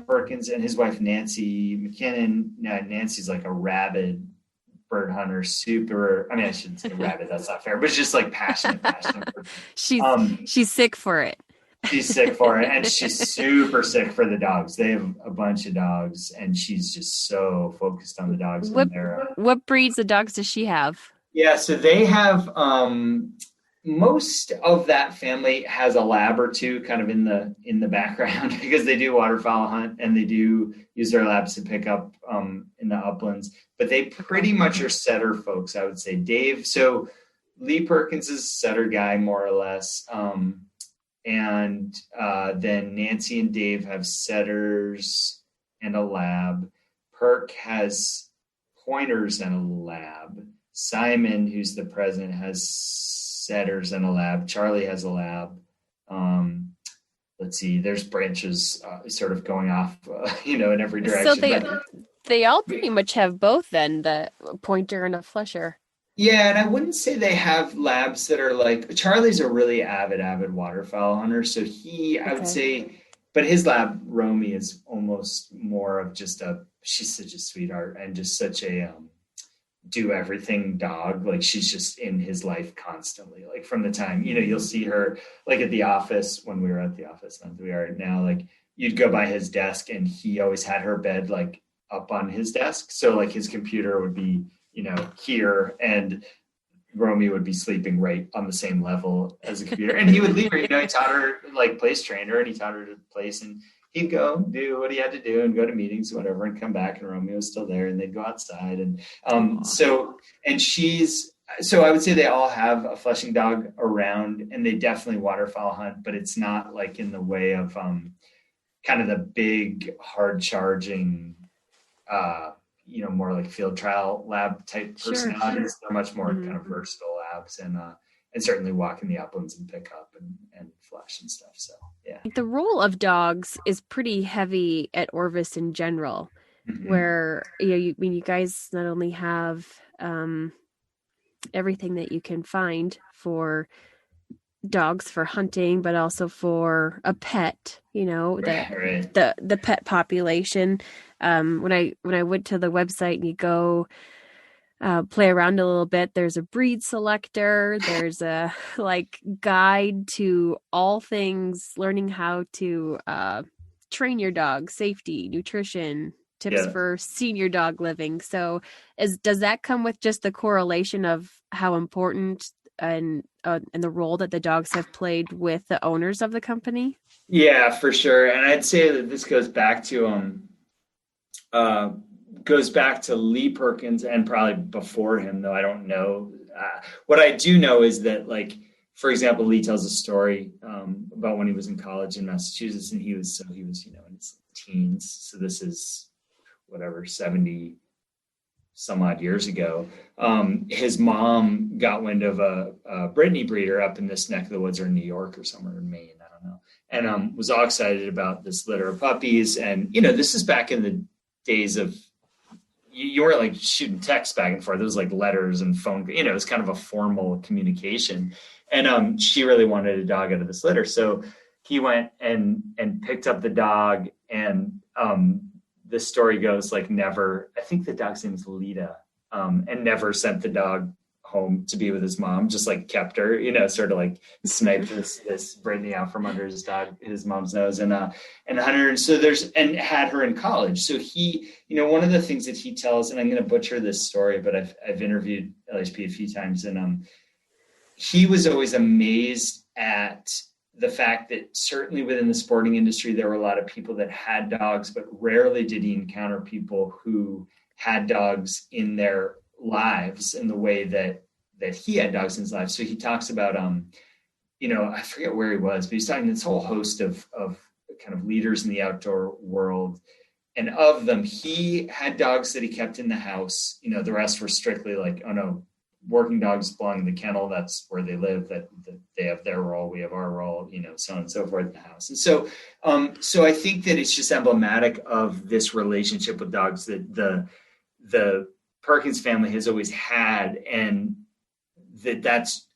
Perkins and his wife Nancy McKinnon. Nancy's like a rabid bird hunter, I shouldn't say rabid, that's not fair, but it's just like passionate. She's sick for it. She's sick for it, and she's super sick for the dogs. They have a bunch of dogs, and she's just so focused on the dogs. What breeds of dogs does she have? Yeah, so they have most of that family has a lab or two kind of in the background because they do waterfowl hunt and they do use their labs to pick up in the uplands, but they pretty much are setter folks, I would say. Dave, so Lee Perkins is a setter guy more or less, and then Nancy and Dave have setters and a lab. Perk has pointers and a lab. Simon, who's the president, has setters and a lab. Charlie has a lab. Let's see, there's branches sort of going off, in every direction. So they all pretty much have both then, the pointer and a flesher. Yeah, and I wouldn't say they have labs that are like, Charlie's a really avid waterfowl hunter. So I would say, but his lab, Romy, is almost more of just she's such a sweetheart and just such a do everything dog. Like she's just in his life constantly, like from the time, you'll see her like at the office when we were at the office, not that we are now, like you'd go by his desk and he always had her bed like up on his desk. So like his computer would be, here, and Romy would be sleeping right on the same level as a computer. And he would leave her, he taught her like place trainer, and he taught her to place, and he'd go do what he had to do and go to meetings, whatever, and come back, and Romeo was still there, and they'd go outside. And so I would say they all have a fleshing dog around, and they definitely waterfowl hunt, but it's not like in the way of kind of the big hard charging, more like field trial lab type personalities. Sure. They're much more kind of versatile labs, and certainly walk in the uplands and pick up and flush and stuff. So, yeah. The role of dogs is pretty heavy at Orvis in general, where, you guys not only have everything that you can find for dogs for hunting, but also for a pet, the pet population. When I went to the website and you go play around a little bit, there's a breed selector, there's a guide to all things learning how to train your dog, safety, nutrition, tips for senior dog living. So does that come with just the correlation of how important and the role that the dogs have played with the owners of the company? Yeah, for sure. And I'd say that this goes back to Lee Perkins, and probably before him, though I don't know. What I do know is that, like, for example, Lee tells a story about when he was in college in Massachusetts, and he was in his teens. So this is 70 some odd years ago. His mom got wind of a Brittany breeder up in this neck of the woods, or in New York or somewhere in Maine, I don't know, and was all excited about this litter of puppies. And this is back in the days of, you weren't like shooting texts back and forth. It was like letters and phone, it was kind of a formal communication. And she really wanted a dog out of this litter. So he went and picked up the dog, and the story goes, like, never, I think the dog's name is Lita, and never sent the dog home to be with his mom, just like kept her, sort of like sniped this Brittany out from under his mom's nose, and hunted her. And had her in college. So he, one of the things that he tells, and I'm going to butcher this story, but I've interviewed LHP a few times, and he was always amazed at the fact that certainly within the sporting industry, there were a lot of people that had dogs, but rarely did he encounter people who had dogs in their lives in the way that he had dogs in his life. So he talks about, I forget where he was, but he's talking this whole host of kind of leaders in the outdoor world. And of them, he had dogs that he kept in the house. The rest were strictly like, oh no, working dogs belong in the kennel. That's where they live, that they have their role, we have our role, so on and so forth in the house. And so I think that it's just emblematic of this relationship with dogs that the Perkins family has always had, and that's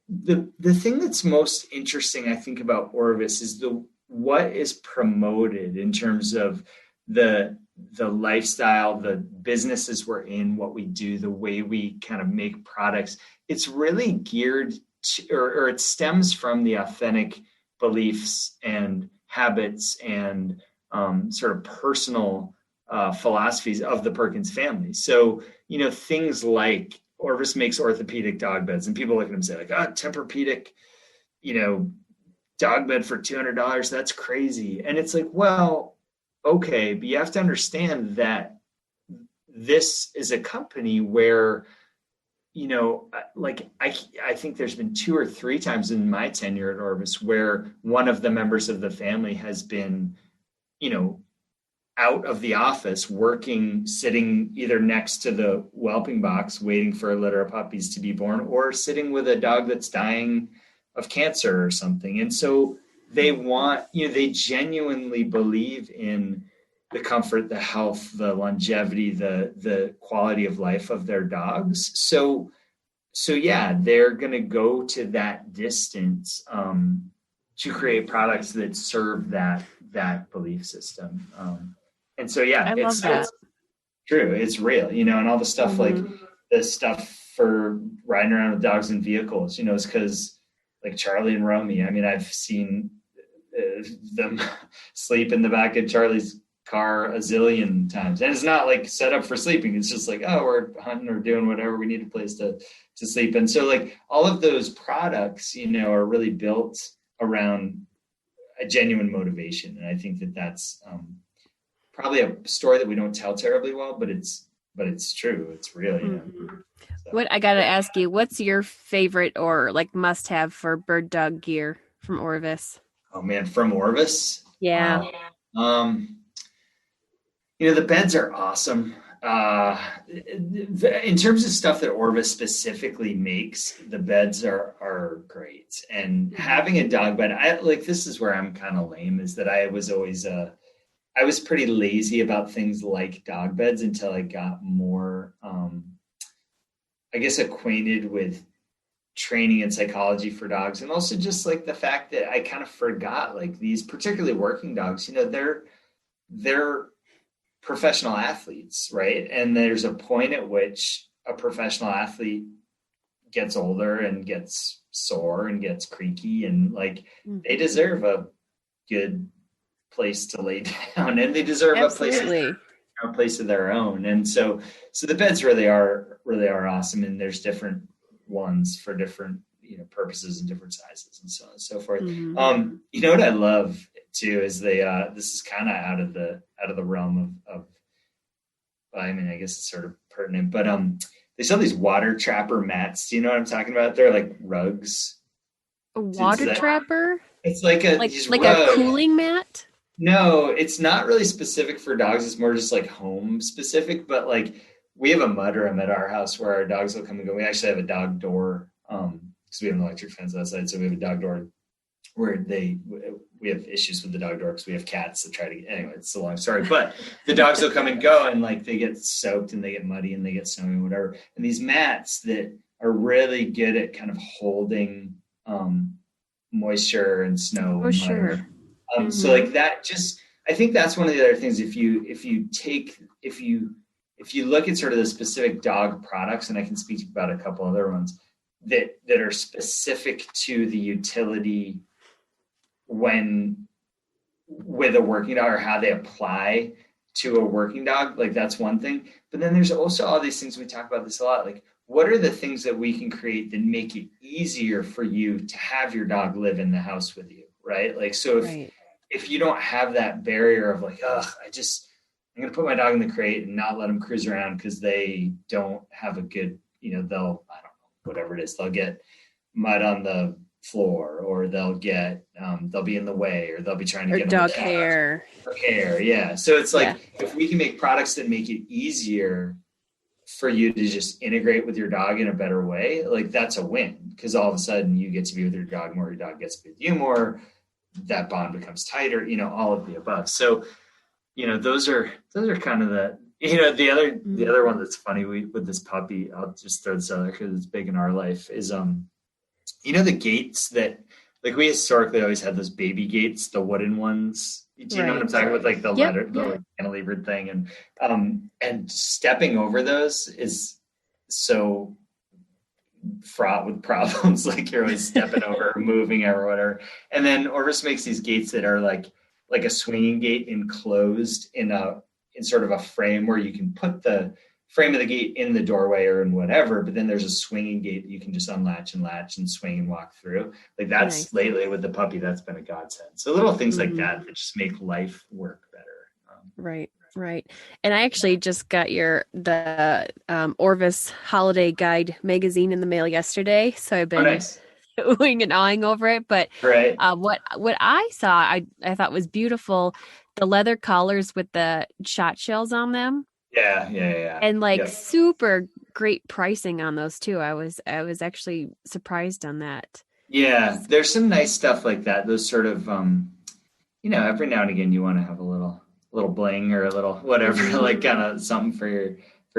the thing that's most interesting, I think, about Orvis is what is promoted in terms of the lifestyle, the businesses we're in, what we do, the way we kind of make products. It's really geared to, or it stems from the authentic beliefs and habits and sort of personal philosophies of the Perkins family. So, things like Orvis makes orthopedic dog beds, and people look at them and say like, Tempur-Pedic, dog bed for $200, that's crazy. And it's like, well, okay, but you have to understand that this is a company where, I think there's been 2 or 3 times in my tenure at Orvis where one of the members of the family has been, out of the office working, sitting either next to the whelping box, waiting for a litter of puppies to be born, or sitting with a dog that's dying of cancer or something. And so they want, they genuinely believe in the comfort, the health, the longevity, the quality of life of their dogs. So yeah, they're going to go to that distance to create products that serve that belief system. And so, yeah, it's true. It's real, and all the stuff like the stuff for riding around with dogs in vehicles, is because like Charlie and Romy, I mean, I've seen them sleep in the back of Charlie's car a zillion times. And it's not like set up for sleeping. It's just like, we're hunting or doing whatever. We need a place to sleep. And so like all of those products, are really built around a genuine motivation. And I think that's probably a story that we don't tell terribly well, but it's true. It's real. So. What I got to ask you, what's your favorite or like must have for bird dog gear from Orvis? Oh man, from Orvis? Yeah. The beds are awesome. In terms of stuff that Orvis specifically makes, the beds are great. And having a dog bed, this is where I'm kind of lame, is that I was always I was pretty lazy about things like dog beds until I got more, acquainted with training and psychology for dogs. And also just like the fact that I kind of forgot, like these particularly working dogs, they're professional athletes, right? And there's a point at which a professional athlete gets older and gets sore and gets creaky, and they deserve a good place to lay down, and they deserve a place of their own. And so the beds really are awesome, and there's different ones for different purposes and different sizes and so on and so forth. What I love too is this is kind of out of the realm of I guess it's sort of pertinent, but they sell these water trapper mats. Do you know what I'm talking about? They're like rugs. A water trapper? It's like a cooling mat? No, it's not really specific for dogs. It's more just like home specific. But we have a mudroom at our house where our dogs will come and go. We actually have a dog door because we have an electric fence outside. So we have a dog door where we have issues with the dog door because we have cats that try to anyway, it's a long story, but the dogs will come and go, and they get soaked and they get muddy and they get snowy and whatever. And these mats that are really good at kind of holding moisture and snow. Oh, sure. So I think that's one of the other things. If you look at sort of the specific dog products, and I can speak about a couple other ones that are specific to the utility when with a working dog or how they apply to a working dog, that's one thing. But then there's also all these things, we talk about this a lot, what are the things that we can create that make it easier for you to have your dog live in the house with you, right? If you don't have that barrier of I'm going to put my dog in the crate and not let them cruise around because they don't have a good, they'll, I don't know, whatever it is, they'll get mud on the floor, or they'll get, they'll be in the way, or they'll be trying to get dog hair. Yeah. So it's if we can make products that make it easier for you to just integrate with your dog in a better way, that's a win, because all of a sudden you get to be with your dog more, your dog gets to be with you more, that bond becomes tighter, all of the above. So, those are kind of the other one that's funny with this puppy, I'll just throw this out there because it's big in our life, is the gates that, like, we historically always had those baby gates, the wooden ones. Do you know what I'm talking about? Like the leather, the like cantilevered thing, and stepping over those is so fraught with problems. Like you're always stepping over, or moving or whatever. And then Orvis makes these gates that are like a swinging gate enclosed in sort of a frame where you can put the frame of the gate in the doorway or in whatever, but then there's a swinging gate that you can just unlatch and latch and swing and walk through. Like that's nice. Lately with the puppy, that's been a godsend. So little things like that just make life work better. Right. And I actually just got the Orvis Holiday Guide magazine in the mail yesterday. So I've been oohing and awing over it. But what I saw, I thought was beautiful, the leather collars with the shot shells on them. Yeah. And super great pricing on those too. I was actually surprised on that. Yeah, there's some nice stuff like that. Those sort of, every now and again you want to have a little bling or a little whatever, like kind of something for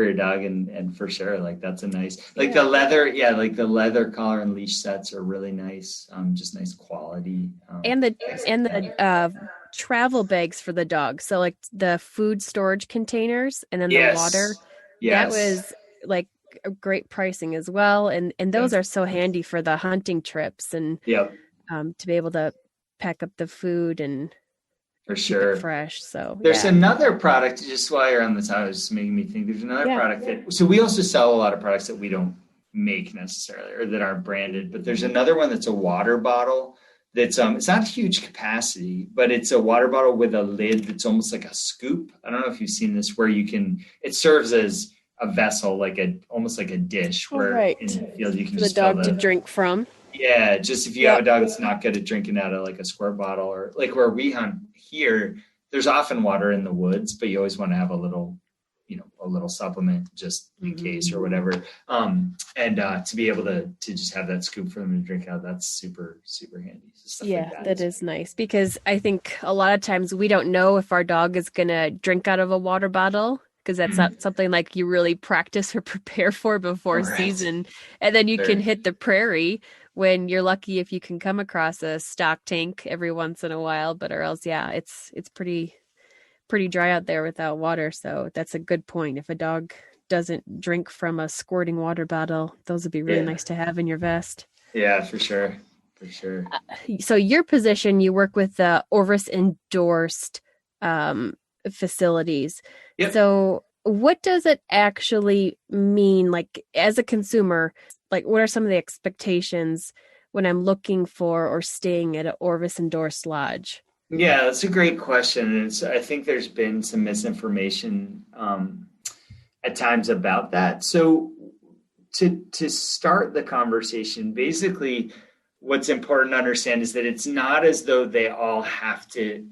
your dog, and for sure, like that's a nice, like the leather collar and leash sets are really nice. Just nice quality. And the travel bags for the dog. So like the food storage containers and then the water. That was like a great pricing as well. And those are so handy for the hunting trips and to be able to pack up the food and for sure fresh. So there's another product, just while you're on the topic, it's making me think there's another product so we also sell a lot of products that we don't make necessarily or that aren't branded, but there's another one that's a water bottle that's it's not huge capacity, but it's a water bottle with a lid that's almost like a scoop. I don't know if you've seen this, where it serves as a vessel, almost like a dish, where in the field you can just fill the dog to drink from. Yeah, just if you have a dog that's not good at drinking out of like a squirt bottle, or like where we hunt here, there's often water in the woods, but you always want to have a little supplement just in case or whatever. And to be able to just have that scoop for them to drink out, that's super, super handy. That is nice, because I think a lot of times we don't know if our dog is going to drink out of a water bottle, because that's not something like you really practice or prepare for before season. And then you can hit the prairie when you're lucky if you can come across a stock tank every once in a while, but or else, it's pretty dry out there without water. So that's a good point. If a dog doesn't drink from a squirting water bottle, those would be really nice to have in your vest. Yeah, for sure. So your position, you work with the Orvis Endorsed facilities. Yep. So what does it actually mean? Like as a consumer, like what are some of the expectations when I'm looking for or staying at an Orvis Endorsed Lodge? Yeah, that's a great question. And I think there's been some misinformation at times about that. So to start the conversation, basically what's important to understand is that it's not as though they all have to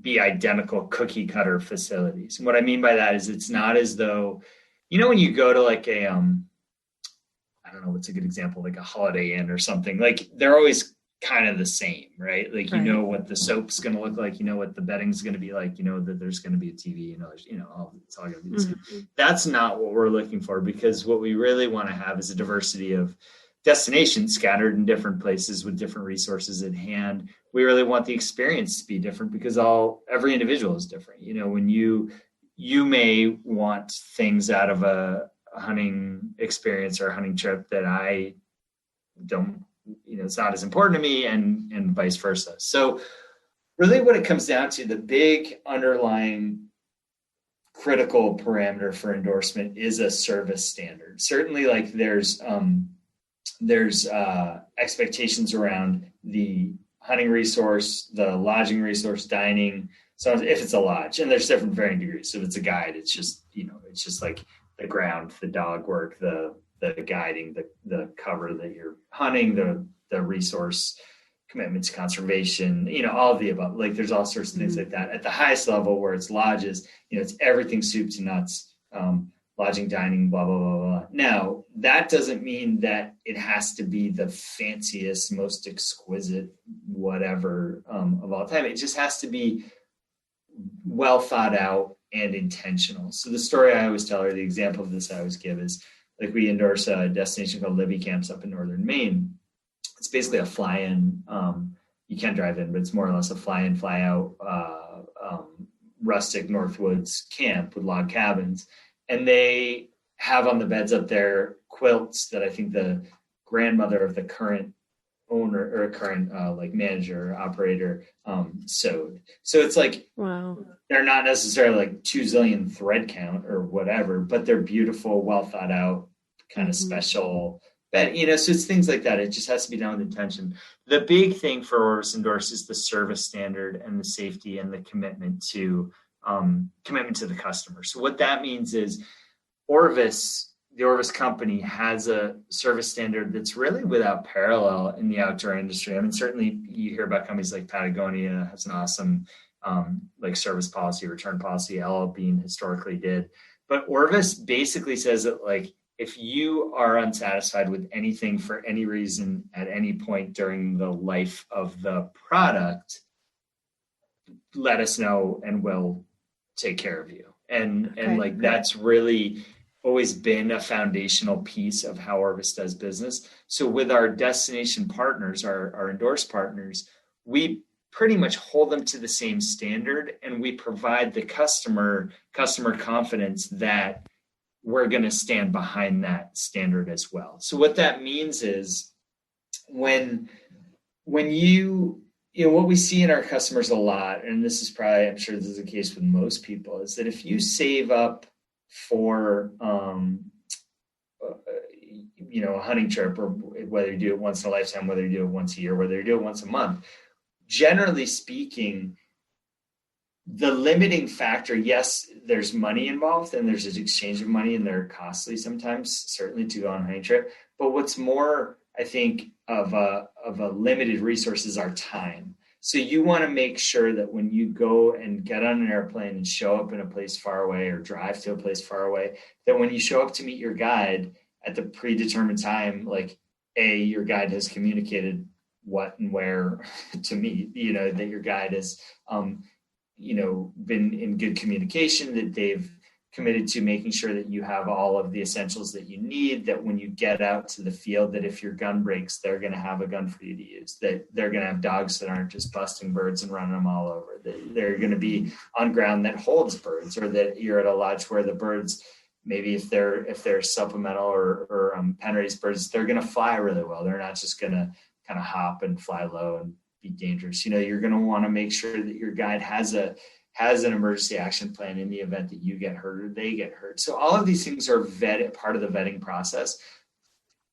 be identical cookie cutter facilities. And what I mean by that is it's not as though, when you go to like a, I don't know, what's a good example, like a Holiday Inn or something, like they're always kind of the same, right? Like, you know what the soap's going to look like, what the bedding's going to be like, that there's going to be a TV, it's all going to be the same. That's not what we're looking for, because what we really want to have is a diversity of destinations scattered in different places with different resources at hand. We really want the experience to be different, because every individual is different. When you may want things out of a hunting experience or a hunting trip that I don't, it's not as important to me, and vice versa. So really what it comes down to, the big underlying critical parameter for endorsement is a service standard. Certainly, like there's expectations around the hunting resource, the lodging resource, dining. So if it's a lodge, and there's different varying degrees. So if it's a guide, it's just, it's just like the ground, the dog work, the guiding, the cover that you're hunting, the resource commitment to conservation, all of the above. Like there's all sorts of things like that. At the highest level, where it's lodges, it's everything soup to nuts, lodging, dining, blah, blah, blah, blah. Now, that doesn't mean that it has to be the fanciest, most exquisite whatever of all time. It just has to be well thought out and intentional. So the story I always tell, or the example of this I always give, is like we endorse a destination called Libby Camps up in northern Maine. basically a fly-in. You can drive in, but it's more or less a fly-in, fly-out rustic Northwoods camp with log cabins. And they have on the beds up there quilts that I think the grandmother of the current owner or current like manager, operator sewed. So it's like, wow, they're not necessarily like 2 zillion thread count or whatever, but they're beautiful, well thought out, kind of special. But, so it's things like that. It just has to be done with intention. The big thing for Orvis Endorsed is the service standard and the safety and the commitment to the customer. So what that means is the Orvis company has a service standard that's really without parallel in the outdoor industry. I mean, certainly you hear about companies like Patagonia has an awesome like service policy, return policy. LL Bean historically did. But Orvis basically says that, like, if you are unsatisfied with anything for any reason at any point during the life of the product, let us know and we'll take care of you. And like, that's really always been a foundational piece of how Orvis does business. So with our destination partners, our endorsed partners, we pretty much hold them to the same standard, and we provide the customer confidence that we're going to stand behind that standard as well. So what that means is when you what we see in our customers a lot, and this is probably, I'm sure this is the case with most people, is that if you save up for a hunting trip, or whether you do it once in a lifetime, whether you do it once a year, whether you do it once a month, generally speaking, the limiting factor, yes, there's money involved and there's an exchange of money, and they're costly sometimes, certainly to go on a hunting trip. But what's more, I think, of a limited resource is our time. So you want to make sure that when you go and get on an airplane and show up in a place far away, or drive to a place far away, that when you show up to meet your guide at the predetermined time, like, your guide has communicated what and where to meet, that your guide has, been in good communication, that they've committed to making sure that you have all of the essentials that you need, that when you get out to the field, that if your gun breaks, they're going to have a gun for you to use, that they're going to have dogs that aren't just busting birds and running them all over, that they're going to be on ground that holds birds, or that you're at a lodge where the birds, maybe if they're supplemental or pen raised birds, they're going to fly really well. They're not just going to kind of hop and fly low and be dangerous. You're going to want to make sure that your guide has an emergency action plan in the event that you get hurt or they get hurt. So all of these things are part of the vetting process.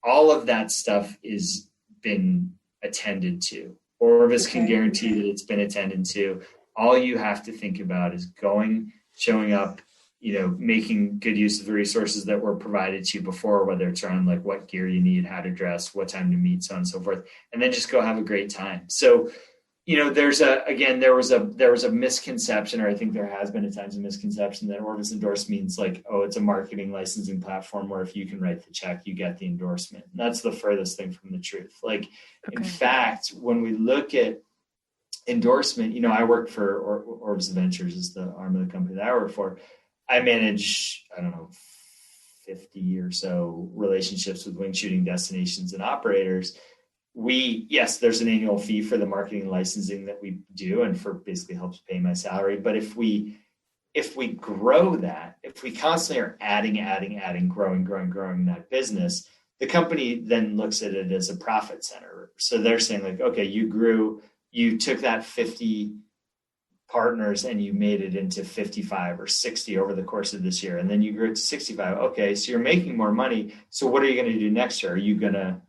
All of that stuff is been attended to. Orvis can guarantee that it's been attended to. All you have to think about is showing up, making good use of the resources that were provided to you before, whether it's around like what gear you need, how to dress, what time to meet, so on and so forth, and then just go have a great time. So, there was a misconception, or I think there has been at times a misconception, that Orvis Endorsed means like, oh, it's a marketing licensing platform where if you can write the check, you get the endorsement. And that's the furthest thing from the truth. Like, in fact, when we look at endorsement, I work for Orvis Ventures, is the arm of the company that I work for. I manage, 50 or so relationships with wingshooting destinations and operators. There's an annual fee for the marketing and licensing that we do, and for basically helps pay my salary. But if we grow that, if we constantly are adding, growing that business, the company then looks at it as a profit center. So they're saying like, okay, you took that 50 partners and you made it into 55 or 60 over the course of this year, and then you grew it to 65. Okay, so you're making more money. So what are you going to do next year? Are you going to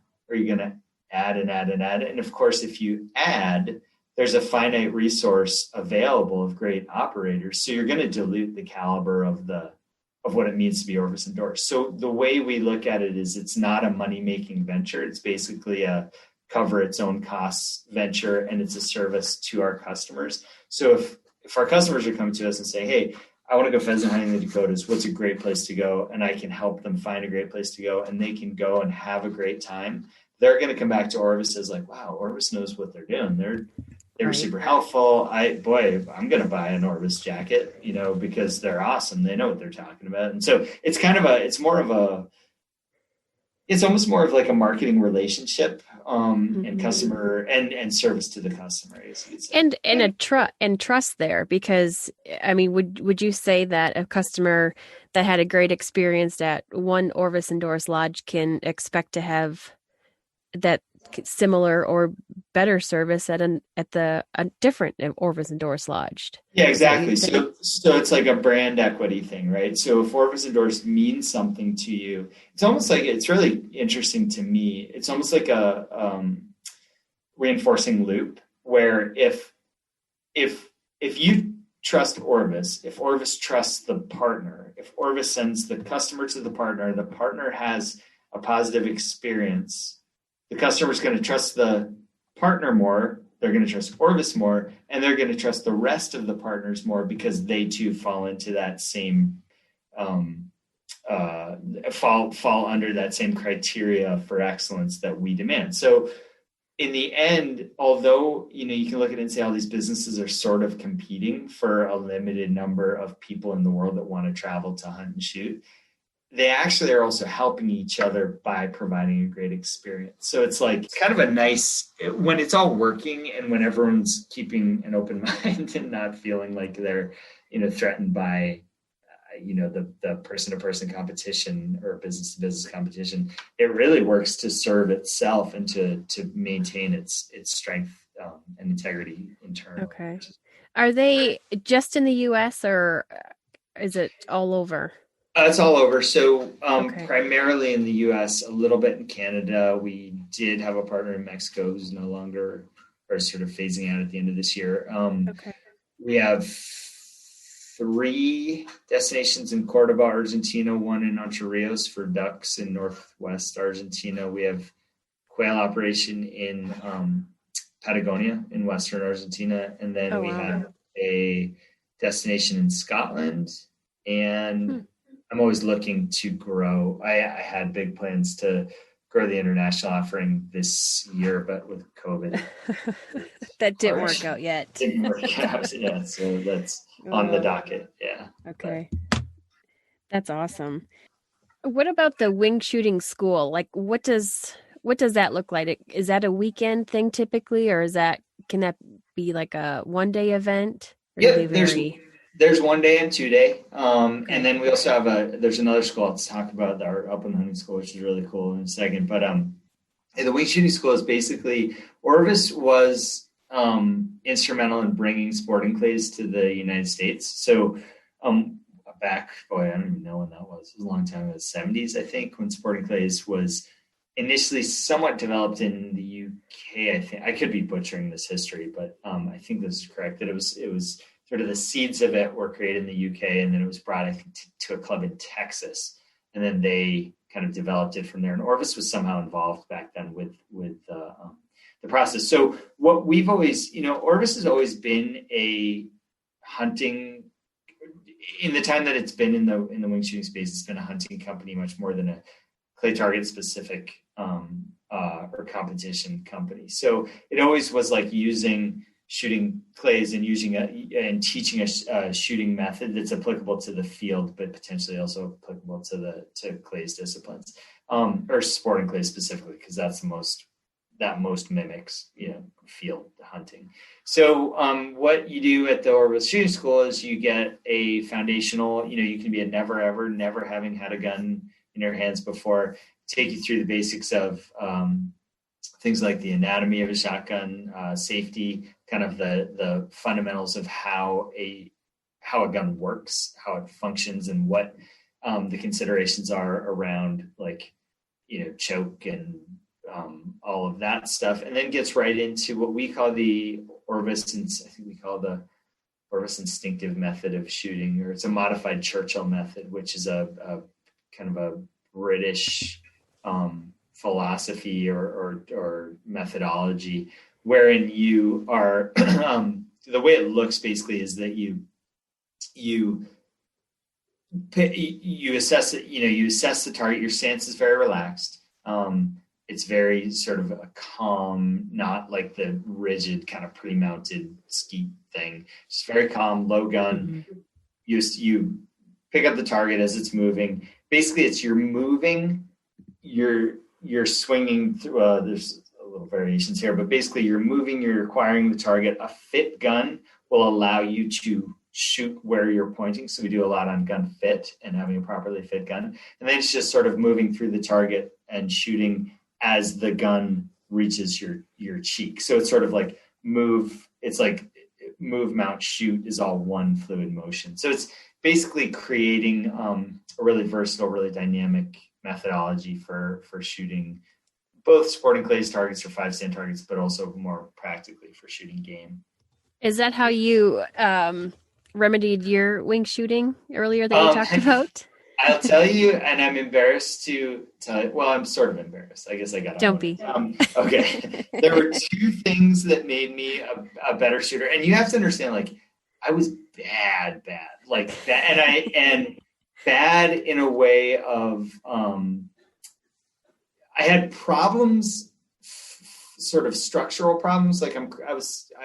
add and add and add? And of course, if you add, there's a finite resource available of great operators. So you're going to dilute the caliber of what it means to be Orvis Endorsed. So the way we look at it is, it's not a money-making venture. It's basically a cover its own costs venture, and it's a service to our customers. So if our customers are coming to us and saying, hey, I want to go pheasant hunting in the Dakotas, what's a great place to go? And I can help them find a great place to go, and they can go and have a great time. They're going to come back to Orvis as like, wow, Orvis knows what they're doing. They were super helpful. I'm going to buy an Orvis jacket, because they're awesome. They know what they're talking about. And so it's more of it's almost more of like a marketing relationship, and customer and service to the customer, I guess you could say. And trust there, because I mean, would you say that a customer that had a great experience at one Orvis Endorsed Lodge can expect to have that similar or better service at a different Orvis Endorsed Lodge? Yeah, exactly. So it's like a brand equity thing, right? So if Orvis Endorsed means something to you, it's almost like, it's really interesting to me. It's almost like a reinforcing loop, where if you trust Orvis, if Orvis trusts the partner, if Orvis sends the customer to the partner has a positive experience, the customer's going to trust the partner more, they're going to trust Orvis more, and they're going to trust the rest of the partners more, because they too fall into that same fall under that same criteria for excellence that we demand. So in the end, although, you can look at it and say all these businesses are sort of competing for a limited number of people in the world that want to travel to hunt and shoot, they actually are also helping each other by providing a great experience. So it's like kind of a nice, when it's all working and when everyone's keeping an open mind and not feeling like they're, threatened by, the person-to-person competition or business-to-business competition, it really works to serve itself and to maintain its strength and integrity in turn. Okay. Are they just in the U.S. or is it all over? It's all over. So primarily in the U.S., a little bit in Canada. We did have a partner in Mexico who's no longer, or sort of phasing out at the end of this year. We have 3 destinations in Cordoba, Argentina, 1 in Entre Rios for ducks in northwest Argentina. We have quail operation in Patagonia in western Argentina. And then we have a destination in Scotland. And I'm always looking to grow. I had big plans to grow the international offering this year, but with COVID, that didn't work out yet. Didn't work out. Yeah, so that's on the docket. Yeah. Okay, that's awesome. What about the Wingshooting School? Like, what does that look like? Is that a weekend thing typically, or can that be like a one-day event? Yeah, there's 1 day and 2 day. And then we also have there's another school I'll talk about, our Upland hunting school, which is really cool in a second. But the Wingshooting School is basically, Orvis was instrumental in bringing sporting clays to the United States. So I don't even know when that was. It was a long time ago, the 70s, I think, when sporting clays was initially somewhat developed in the UK. I think I could be butchering this history, but I think this is correct, that it was sort of the seeds of it were created in the UK, and then it was brought, I think, to a club in Texas, and then they kind of developed it from there. And Orvis was somehow involved back then with the process. So what we've always, Orvis has always been a hunting. In the time that it's been in the wingshooting space, it's been a hunting company much more than a clay target specific or competition company. So it always was like shooting clays and and teaching a shooting method that's applicable to the field, but potentially also applicable to clays disciplines, or sporting clays specifically, because that most mimics field hunting. So what you do at the Orvis Shooting School is you get a foundational. You can be a never having had a gun in your hands before, take you through the basics of things like the anatomy of a shotgun, safety, kind of the fundamentals of how a gun works, how it functions, and what the considerations are around, like, choke and all of that stuff, and then gets right into what we call the Orvis, and I think we call the Orvis instinctive method of shooting, or it's a modified Churchill method, which is a kind of a British philosophy or methodology, wherein you are the way it looks basically is that you assess it. You assess the target. Your stance is very relaxed. It's very sort of a calm, not like the rigid kind of pre-mounted skeet thing. It's very calm, low gun. You pick up the target as it's moving. Basically, you're moving you're swinging through, there's a little variations here, but basically you're acquiring the target. A fit gun will allow you to shoot where you're pointing. So we do a lot on gun fit and having a properly fit gun. And then it's just sort of moving through the target and shooting as the gun reaches your cheek. So it's sort of like move, mount, shoot is all one fluid motion. So it's basically creating a really versatile, really dynamic methodology for shooting both sporting clays targets or 5-stand targets, but also more practically for shooting game. Is that how you remedied your wing shooting earlier that you talked about? I'll tell you, and I'm embarrassed to tell you. Well, I'm sort of embarrassed. I guess I got. Don't be. Okay. There were two things that made me a better shooter, and you have to understand, like, I was bad, like that, and bad in a way of I had problems, sort of structural problems. Like I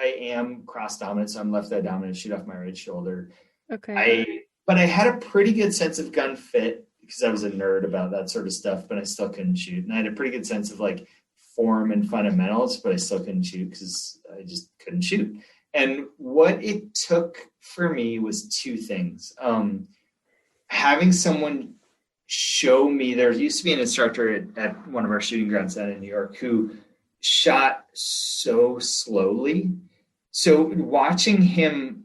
am cross dominant, so I'm left eye dominant, shoot off my right shoulder. Okay. But I had a pretty good sense of gun fit because I was a nerd about that sort of stuff, but I still couldn't shoot. And I had a pretty good sense of like form and fundamentals, but I still couldn't shoot because I just couldn't shoot. And what it took for me was two things. Having someone show me, there used to be an instructor at one of our shooting grounds down in New York who shot so slowly. So watching him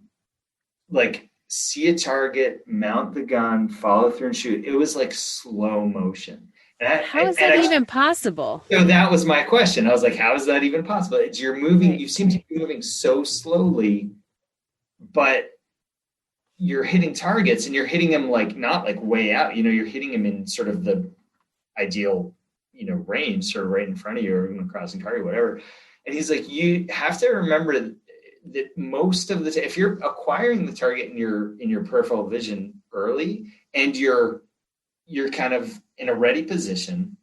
like see a target, mount the gun, follow through and shoot, it was like slow motion. How is that even possible? So that was my question. I was like, how is that even possible? You're moving, you seem to be moving so slowly, but you're hitting targets and you're hitting them like not like way out, you're hitting them in sort of the ideal, range, sort of right in front of you or even crossing target, whatever. And he's like, you have to remember that most of the time, if you're acquiring the target in your peripheral vision early and you're kind of in a ready position,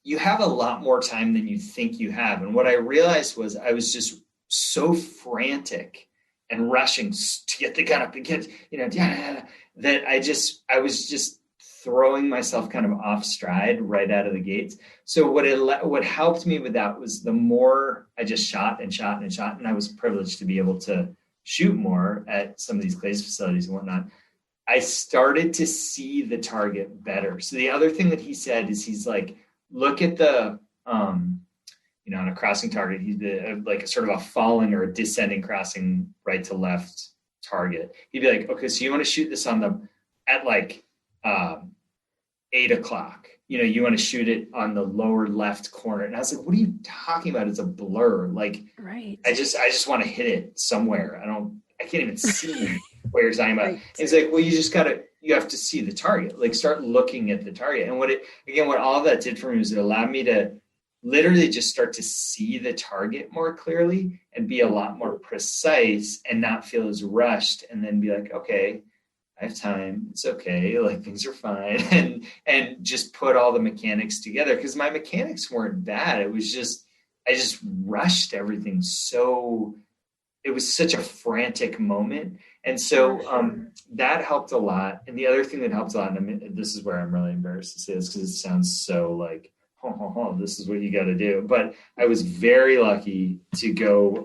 you have a lot more time than you think you have. And what I realized was I was just so frantic and rushing to get the gun up and get, that I was just throwing myself kind of off stride right out of the gates. So what helped me with that was the more I just shot and shot and shot, and I was privileged to be able to shoot more at some of these clays facilities and whatnot, I started to see the target better. So the other thing that he said is he's like, look at the, on a crossing target, he's like sort of a falling or a descending crossing right to left target. He'd be like, okay, so you want to shoot this at like 8 o'clock, you want to shoot it on the lower left corner. And I was like, what are you talking about? It's a blur. Like, right. I just want to hit it somewhere. I can't even see what you're talking about. Right. It's like, well, you have to see the target, like start looking at the target. And what all of that did for me was it allowed me to literally just start to see the target more clearly and be a lot more precise and not feel as rushed, and then be like, okay, I have time. It's okay. Like things are fine. And just put all the mechanics together, because my mechanics weren't bad. It was just, I just rushed everything. So it was such a frantic moment. And so that helped a lot. And the other thing that helped a lot, and this is where I'm really embarrassed to say this because it sounds so like, this is what you got to do. But I was very lucky to go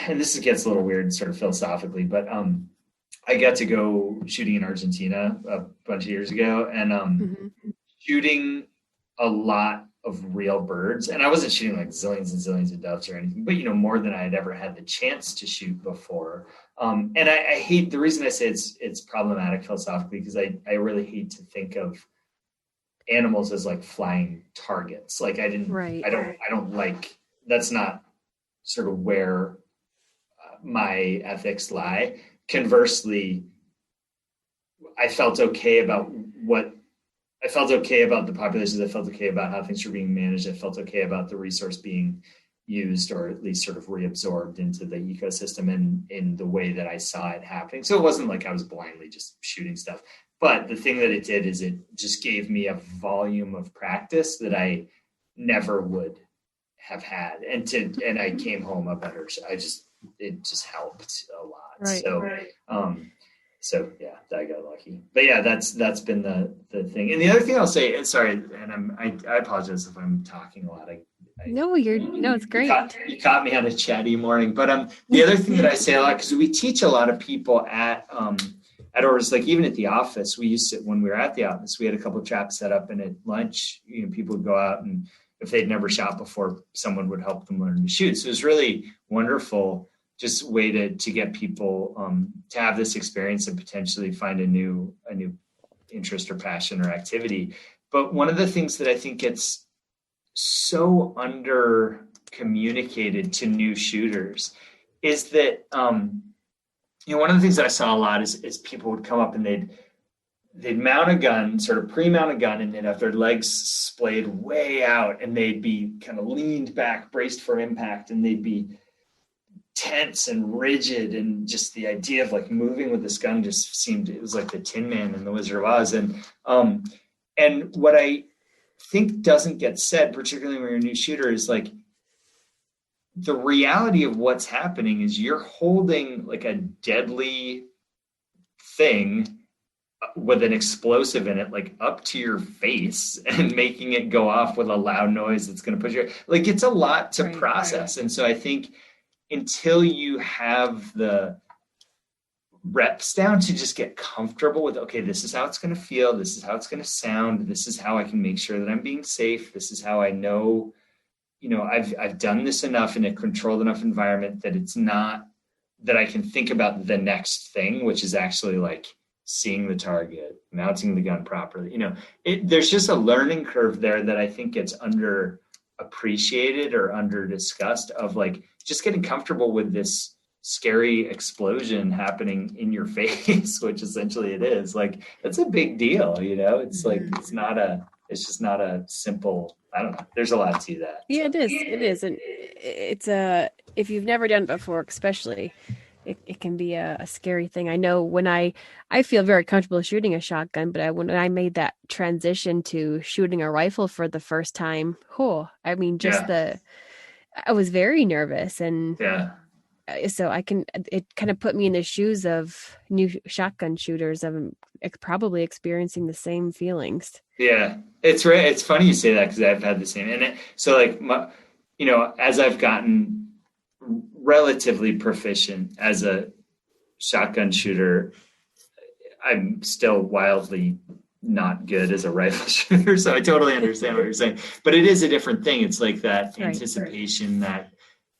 and this gets a little weird sort of philosophically, but I got to go shooting in Argentina a bunch of years ago and shooting a lot of real birds. And I wasn't shooting like zillions and zillions of doves or anything, but more than I had ever had the chance to shoot before. And I hate, the reason I say it's problematic philosophically, because I really hate to think of animals as like flying targets. Like I don't like, that's not sort of where my ethics lie. Conversely, I felt okay about the populations. I felt okay about how things were being managed. I felt okay about the resource being used, or at least sort of reabsorbed into the ecosystem in the way that I saw it happening. So it wasn't like I was blindly just shooting stuff. But the thing that it did is it just gave me a volume of practice that I never would have had. And I came home a better, it just helped a lot. Right, so, right. So yeah, I got lucky. But yeah, that's been the thing. And the other thing I'll say, and sorry, and I apologize if I'm talking a lot. No, it's great. You caught me on a chatty morning. But the other thing that I say a lot, because we teach a lot of people at Orvis, like even at the office, we used to, when we were at the office, we had a couple of traps set up, and at lunch, people would go out, and if they'd never shot before, someone would help them learn to shoot. So it was really wonderful, just way to get people to have this experience and potentially find a new interest or passion or activity. But one of the things that I think gets so under communicated to new shooters is that one of the things that I saw a lot is people would come up and they'd mount a gun, sort of pre-mount a gun, and they'd have their legs splayed way out, and they'd be kind of leaned back, braced for impact, and they'd be tense and rigid, and just the idea of like moving with this gun just seemed, it was like the Tin Man and the Wizard of Oz. And what I think doesn't get said, particularly when you're a new shooter, is like the reality of what's happening is you're holding like a deadly thing with an explosive in it, like up to your face, and making it go off with a loud noise that's going to push you. Like it's a lot to process. And so I think until you have the reps down to just get comfortable with, okay, this is how it's going to feel. This is how it's going to sound. This is how I can make sure that I'm being safe. This is how I know, I've done this enough in a controlled enough environment that it's not that I can think about the next thing, which is actually like seeing the target, mounting the gun properly. There's just a learning curve there that I think gets underappreciated or under discussed, of like just getting comfortable with this scary explosion happening in your face, which essentially it is. Like, it's a big deal, it's like, it's just not a simple, I don't know. There's a lot to that. Yeah, it is. It is. And it's if you've never done it before, especially, it can be a scary thing. I know when I feel very comfortable shooting a shotgun, but when I made that transition to shooting a rifle for the first time, I was very nervous. And so it kind of put me in the shoes of new shotgun shooters. I'm probably experiencing the same feelings. Yeah, it's funny you say that, because I've had the same. And so like, as I've gotten relatively proficient as a shotgun shooter, I'm still wildly not good as a rifle shooter. So I totally understand what you're saying, but it is a different thing. It's like that anticipation, that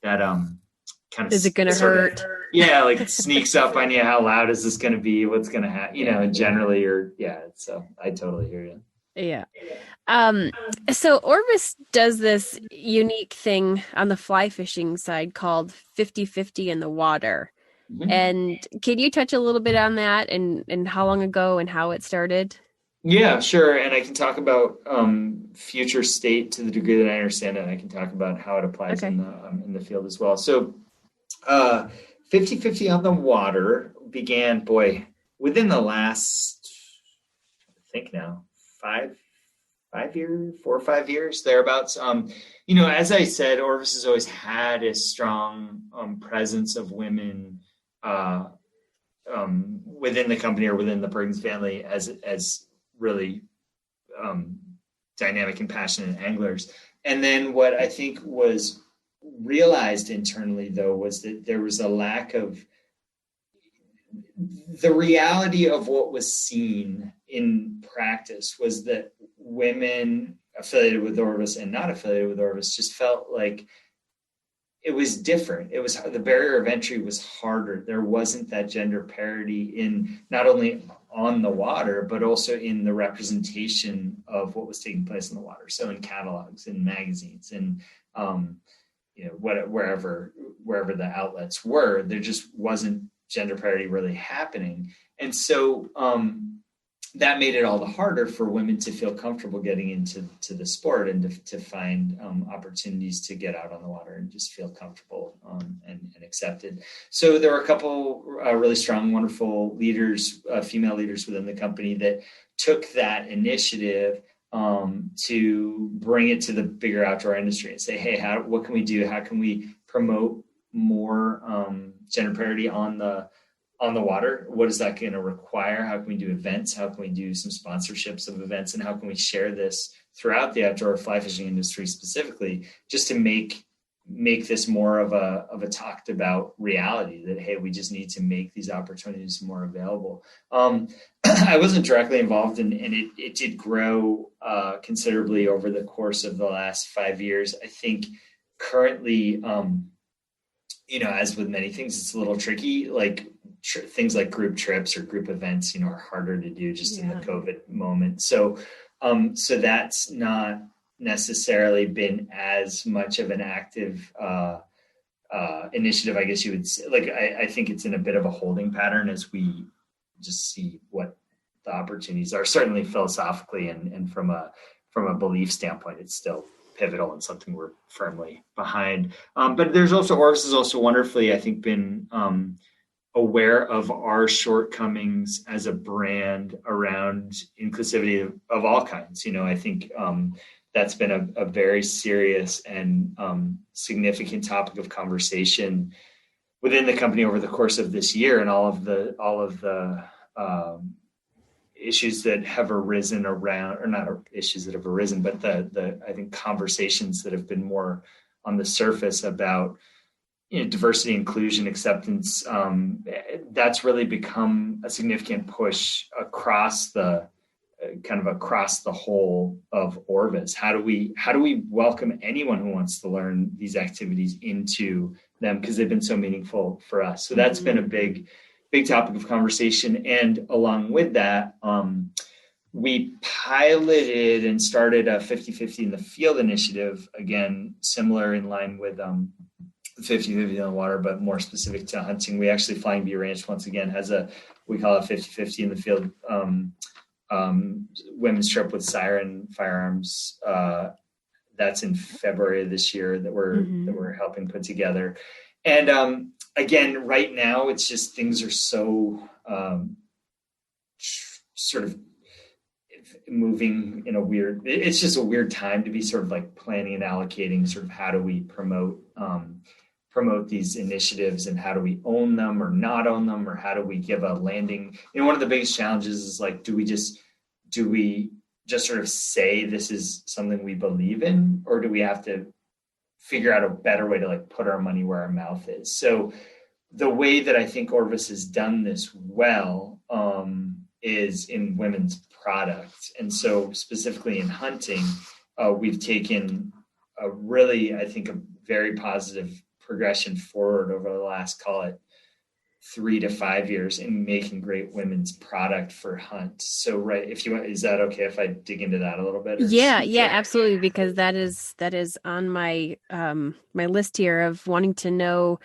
kind of, is it going to hurt? Like it sneaks up on you. How loud is this going to be? What's going to happen? And generally so I totally hear you. Yeah. So Orvis does this unique thing on the fly fishing side called 50-50 in the water. Mm-hmm. And can you touch a little bit on that and how long ago and how it started? Yeah, sure. And I can talk about future state to the degree that I understand it. And I can talk about how it applies in the field as well. So 50-50 on the water began, within the last, I think now, 4 or 5 years, thereabouts. As I said, Orvis has always had a strong presence of women within the company or within the Perkins family as really dynamic and passionate anglers. And then what I think was realized internally, though, was that there was a lack of the reality of what was seen in practice was that women affiliated with Orvis and not affiliated with Orvis just felt like it was different. It was, the barrier of entry was harder. There wasn't that gender parity in not only on the water, but also in the representation of what was taking place in the water. So in catalogs, in magazines, and wherever the outlets were, there just wasn't gender parity really happening. And so that made it all the harder for women to feel comfortable getting into the sport and to find opportunities to get out on the water and just feel comfortable and accepted. So there were a couple really strong, wonderful leaders, female leaders within the company that took that initiative to bring it to the bigger outdoor industry and say, hey, what can we do? How can we promote more gender parity on the on the water. What is that going to require? How can we do events? How can we do some sponsorships of events? And how can we share this throughout the outdoor fly fishing industry specifically, just to make this more of a talked about reality that, hey, we just need to make these opportunities more available. I wasn't directly involved and it did grow considerably over the course of the last 5 years. I think currently, as with many things, it's a little tricky. Like things like group trips or group events, are harder to do just in the COVID moment. So that's not necessarily been as much of an active initiative, I guess you would say. Like, I think it's in a bit of a holding pattern as we just see what the opportunities are. Certainly philosophically and from a belief standpoint, it's still pivotal and something we're firmly behind. But there's also, Orvis has also wonderfully, I think, been aware of our shortcomings as a brand around inclusivity of all kinds. I think that's been a very serious and significant topic of conversation within the company over the course of this year, and all of the issues that have arisen around, or not issues that have arisen, but the I think conversations that have been more on the surface about diversity, inclusion, acceptance. That's really become a significant push across the whole of Orvis. How do we welcome anyone who wants to learn these activities into them, because they've been so meaningful for us. So that's been a big topic of conversation. And along with that, we piloted and started a 50-50 in the field initiative, again, similar in line with 50-50 on the water, but more specific to hunting. We actually, Flying Bee Ranch, once again, has we call it 50-50 in the field women's trip with Siren Firearms. That's in February of this year that we're helping put together. And again, right now, it's just things are so sort of moving in it's just a weird time to be sort of like planning and allocating sort of how do we promote these initiatives, and how do we own them or not own them, or how do we give a landing? One of the biggest challenges is like, do we just sort of say this is something we believe in, or do we have to figure out a better way to like put our money where our mouth is? So the way that I think Orvis has done this well is in women's product. And so specifically in hunting, we've taken a really, I think, a very positive progression forward over the last, call it 3 to 5 years, in making great women's product for hunt. So, right, if you want, is that okay if I dig into that a little bit? Yeah, absolutely, because that is on my my list here of wanting to know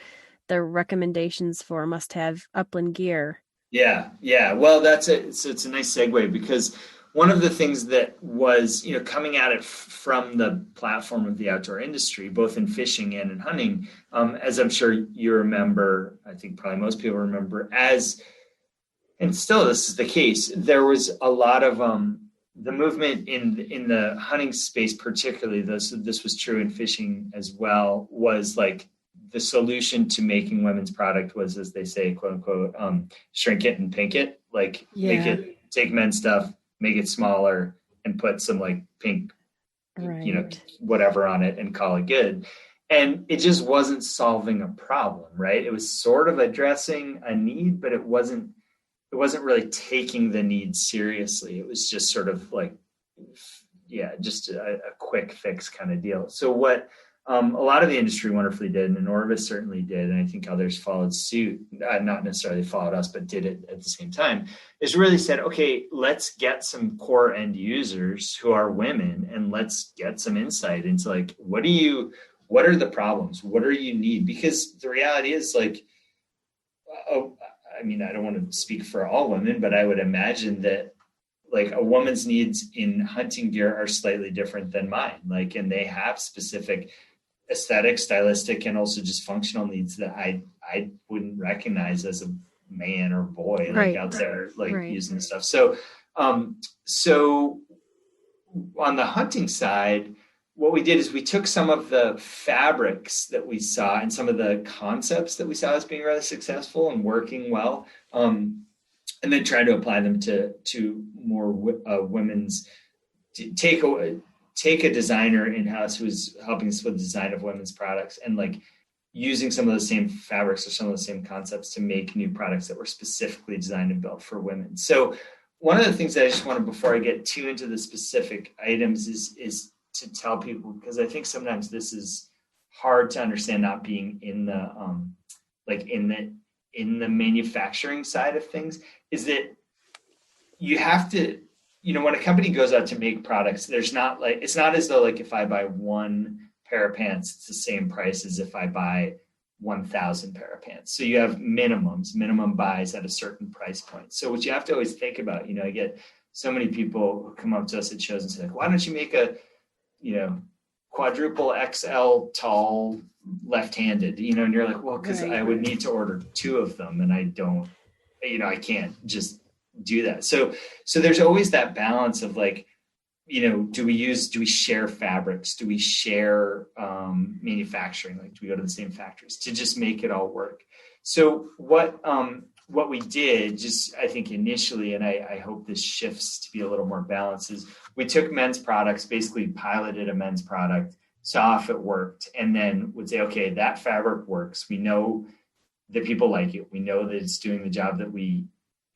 the recommendations for must-have Upland gear. Yeah. Well, it's a nice segue, because one of the things that was, coming at it from the platform of the outdoor industry, both in fishing and in hunting, as I'm sure you remember, I think probably most people remember, and still this is the case, there was a lot of the movement in the hunting space, particularly, this was true in fishing as well, was like the solution to making women's product was, as they say, quote unquote, shrink it and pink it, like take men's stuff, make it smaller, and put some like pink, whatever on it, and call it good. And it just wasn't solving a problem, right? It was sort of addressing a need, but it wasn't really taking the need seriously. It was just sort of like, just a quick fix kind of deal. So what a lot of the industry wonderfully did, and Orvis certainly did, and I think others followed suit, not necessarily followed us, but did it at the same time, is really said, okay, let's get some core end users who are women, and let's get some insight into like, what are the problems? What do you need? Because the reality is like, I don't want to speak for all women, but I would imagine that like a woman's needs in hunting gear are slightly different than mine. Like, and they have specific aesthetic, stylistic, and also just functional needs that I wouldn't recognize as a man or boy, like out there, like using this stuff. So on the hunting side, what we did is we took some of the fabrics that we saw and some of the concepts that we saw as being really successful and working well, and then tried to apply them to more women's. Take a designer in-house who was helping us with the design of women's products and like using some of the same fabrics or some of the same concepts to make new products that were specifically designed and built for women. So one of the things that I just wanted, before I get too into the specific items, is to tell people, because I think sometimes this is hard to understand, not being in the in the manufacturing side of things, is that you have to, when a company goes out to make products, it's not as though like if I buy one pair of pants, it's the same price as if I buy 1,000 pair of pants. So you have minimum buys at a certain price point. So what you have to always think about, I get so many people who come up to us at shows and say, like, why don't you make a, quadruple XL tall left-handed, and you're like, well, because I would need to order 2 of them and I don't, I can't just do that. So there's always that balance of like, do we share fabrics? Do we share manufacturing? Like, do we go to the same factories to just make it all work? So what we did, just I think initially, and I hope this shifts to be a little more balanced, is we took men's products, basically piloted a men's product, saw if it worked, and then would say, okay, that fabric works. We know that people like it. We know that it's doing the job that we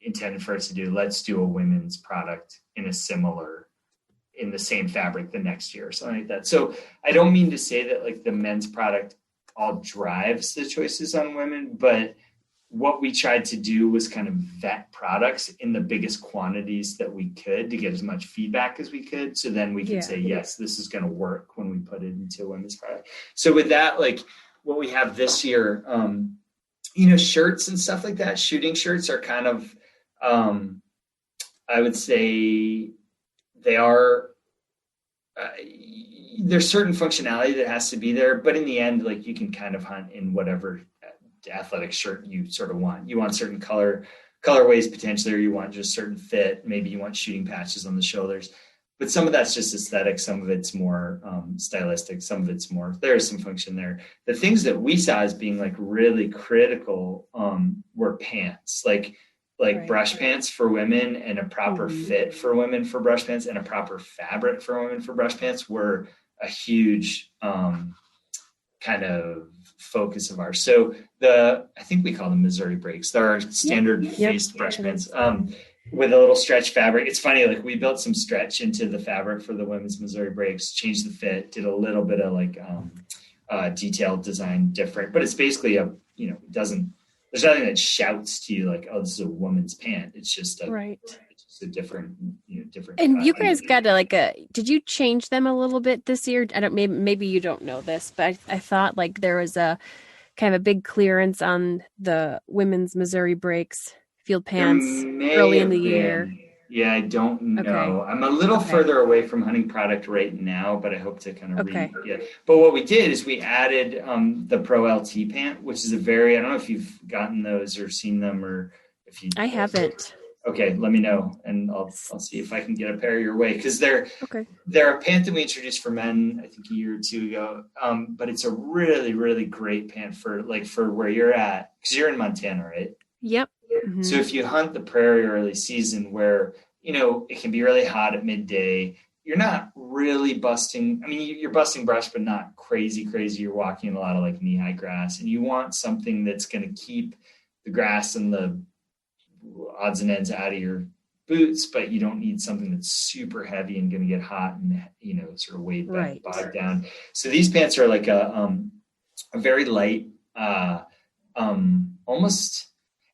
intended for us to do. Let's do a women's product in the same fabric the next year or something like that. So I don't mean to say that like the men's product all drives the choices on women, but what we tried to do was kind of vet products in the biggest quantities that we could to get as much feedback as we could. So then we could say, yes, this is going to work when we put it into a women's product. So with that, like what we have this year, shirts and stuff like that, shooting shirts are kind of, I would say they are, there's certain functionality that has to be there, but in the end, like you can kind of hunt in whatever athletic shirt you sort of want. You want certain colorways potentially, or you want just certain fit. Maybe you want shooting patches on the shoulders, but some of that's just aesthetic. Some of it's more stylistic. Some of it's more, there's some function there. The things that we saw as being like really critical were pants, like brush pants for women, and a proper fit for women for brush pants, and a proper fabric for women for brush pants were a huge kind of focus of ours. So I think we call them Missouri breaks. They're our standard faced brush pants with a little stretch fabric. It's funny, like we built some stretch into the fabric for the women's Missouri breaks, changed the fit, did a little bit of like detailed design different, but it's basically there's nothing that shouts to you like, oh, this is a woman's pant. It's just a different, different. And you guys got did you change them a little bit this year? I don't, maybe you don't know this, but I thought like there was a kind of a big clearance on the women's Missouri breaks field pants early in the year. Yeah, I don't know. Okay. I'm a little further away from hunting product right now, but I hope to kind of read. Yeah. But what we did is we added the Pro LT pant, which is I don't know if you've gotten those or seen them, or if you. I haven't. Okay, let me know, and I'll see if I can get a pair your way, because they're a pant that we introduced for men, I think a year or 2 ago. But it's a really, really great pant for where you're at, because you're in Montana, right? Yep. Mm-hmm. So if you hunt the prairie early season where, it can be really hot at midday, you're not really busting. I mean, you're busting brush, but not crazy. You're walking in a lot of like knee-high grass, and you want something that's going to keep the grass and the odds and ends out of your boots, but you don't need something that's super heavy and going to get hot and, sort of weighed back, bogged down. So these pants are like a very light, almost,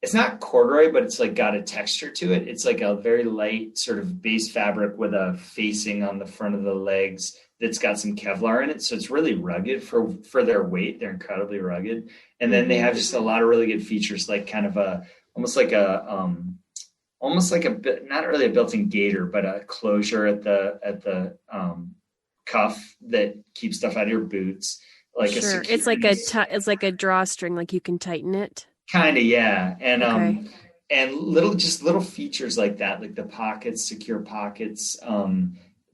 it's not corduroy, but it's like got a texture to it. It's like a very light sort of base fabric with a facing on the front of the legs that's got some Kevlar in it. So it's really rugged for their weight. They're incredibly rugged. And then they have just a lot of really good features, like kind of almost like a not really a built-in gaiter, but a closure at the cuff that keeps stuff out of your boots. Like it's like a drawstring, like you can tighten it. Kind of, yeah. And and little features like that, like the pockets, secure pockets,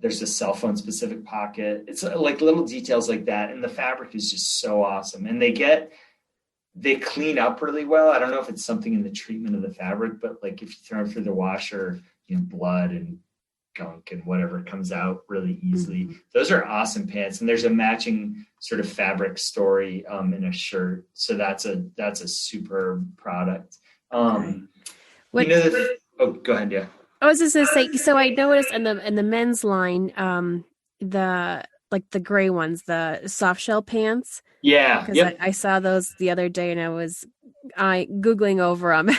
There's a cell phone specific pocket. It's like little details like that. And the fabric is just so awesome. And they clean up really well. I don't know if it's something in the treatment of the fabric, but like if you throw it through the washer, blood and gunk and whatever comes out really easily. Those are awesome pants. And there's a matching sort of fabric story in a shirt. So that's a superb product. Go ahead. Yeah. I was just gonna say, so I noticed in the men's line, the gray ones, the soft shell pants. Yeah. Because I saw those the other day and I was Googling over them.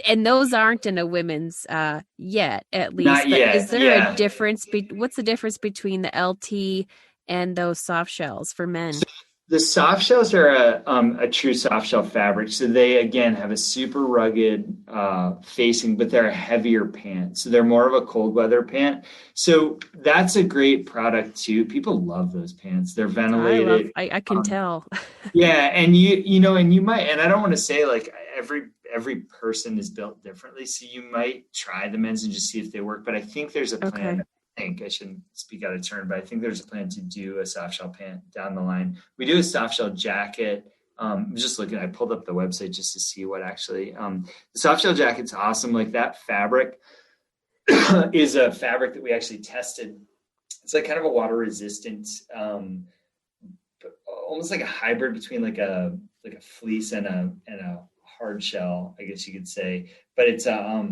And those aren't in a women's yet, at least. Not yet. Is there a difference? What's the difference between the LT and those soft shells for men? The soft shells are a true soft shell fabric. So they, again, have a super rugged facing, but they're a heavier pant. So they're more of a cold weather pant. So that's a great product too. People love those pants. They're ventilated. I can tell. Yeah. And you might, and I don't want to say like every person is built differently. So you might try the men's and just see if they work. But I think there's a plan. Okay. I shouldn't speak out of turn, but I think there's a plan to do a soft shell pant down the line. We do a soft shell jacket. I'm just looking, I pulled up the website just to see what actually, the soft shell jacket's awesome. Like that fabric is a fabric that we actually tested. It's like kind of a water resistant, almost like a hybrid between like a fleece and a hard shell, I guess you could say, but it's a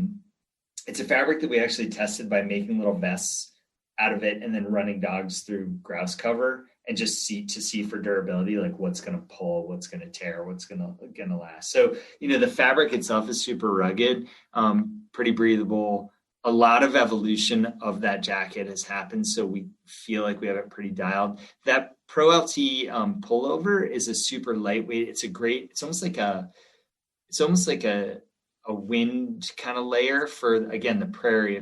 fabric that we actually tested by making little vests out of it and then running dogs through grouse cover and just see for durability, like what's going to pull, what's going to tear, what's going to last. So, the fabric itself is super rugged, pretty breathable. A lot of evolution of that jacket has happened. So we feel like we have it pretty dialed. That Pro LT pullover is a super lightweight. It's almost like a wind kind of layer for, again, the prairie.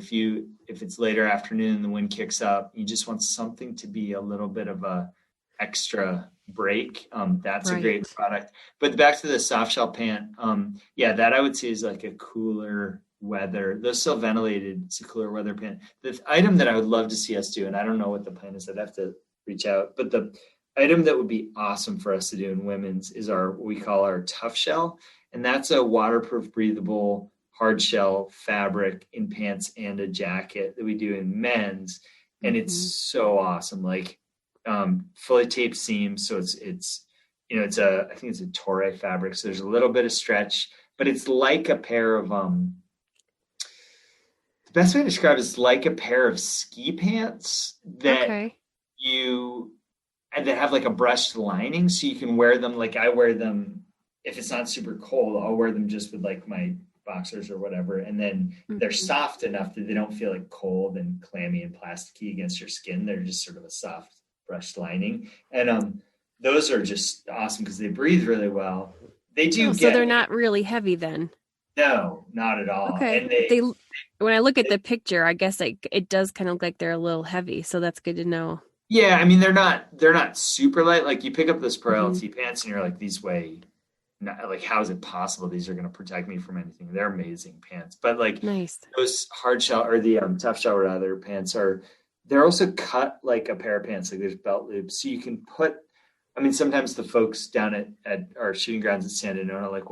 If it's later afternoon and the wind kicks up, you just want something to be a little bit of a extra break. That's right. A great product. But back to the soft shell pant. That I would say is like a cooler weather. They're still ventilated. It's a cooler weather pant. The item that I would love to see us do, and I don't know what the plan is, I'd have to reach out, but the item that would be awesome for us to do in women's is what we call our tough shell. And that's a waterproof, breathable, hard shell fabric in pants and a jacket that we do in men's. And it's so awesome. Like fully taped seams. So it's I think it's a Torre fabric. So there's a little bit of stretch, but it's like a pair of, the best way to describe it is like a pair of ski pants that that have like a brushed lining. So you can wear them. Like I wear them, if it's not super cold, I'll wear them just with like my boxers or whatever. And then they're soft enough that they don't feel like cold and clammy and plasticky against your skin. They're just sort of a soft brushed lining. And those are just awesome because they breathe really well. They do so they're not really heavy then. No, not at all. Okay. And they when I look at the picture, I guess it does kind of look like they're a little heavy. So that's good to know. Yeah. I mean, they're not super light. Like you pick up those Pro LT pants and you're like, these weigh, like, how is it possible these are going to protect me from anything? They're amazing pants. But like nice. Those hard shell or the tough shell rather pants they're also cut like a pair of pants. Like there's belt loops. So you can sometimes the folks down at our shooting grounds at San Antonio, like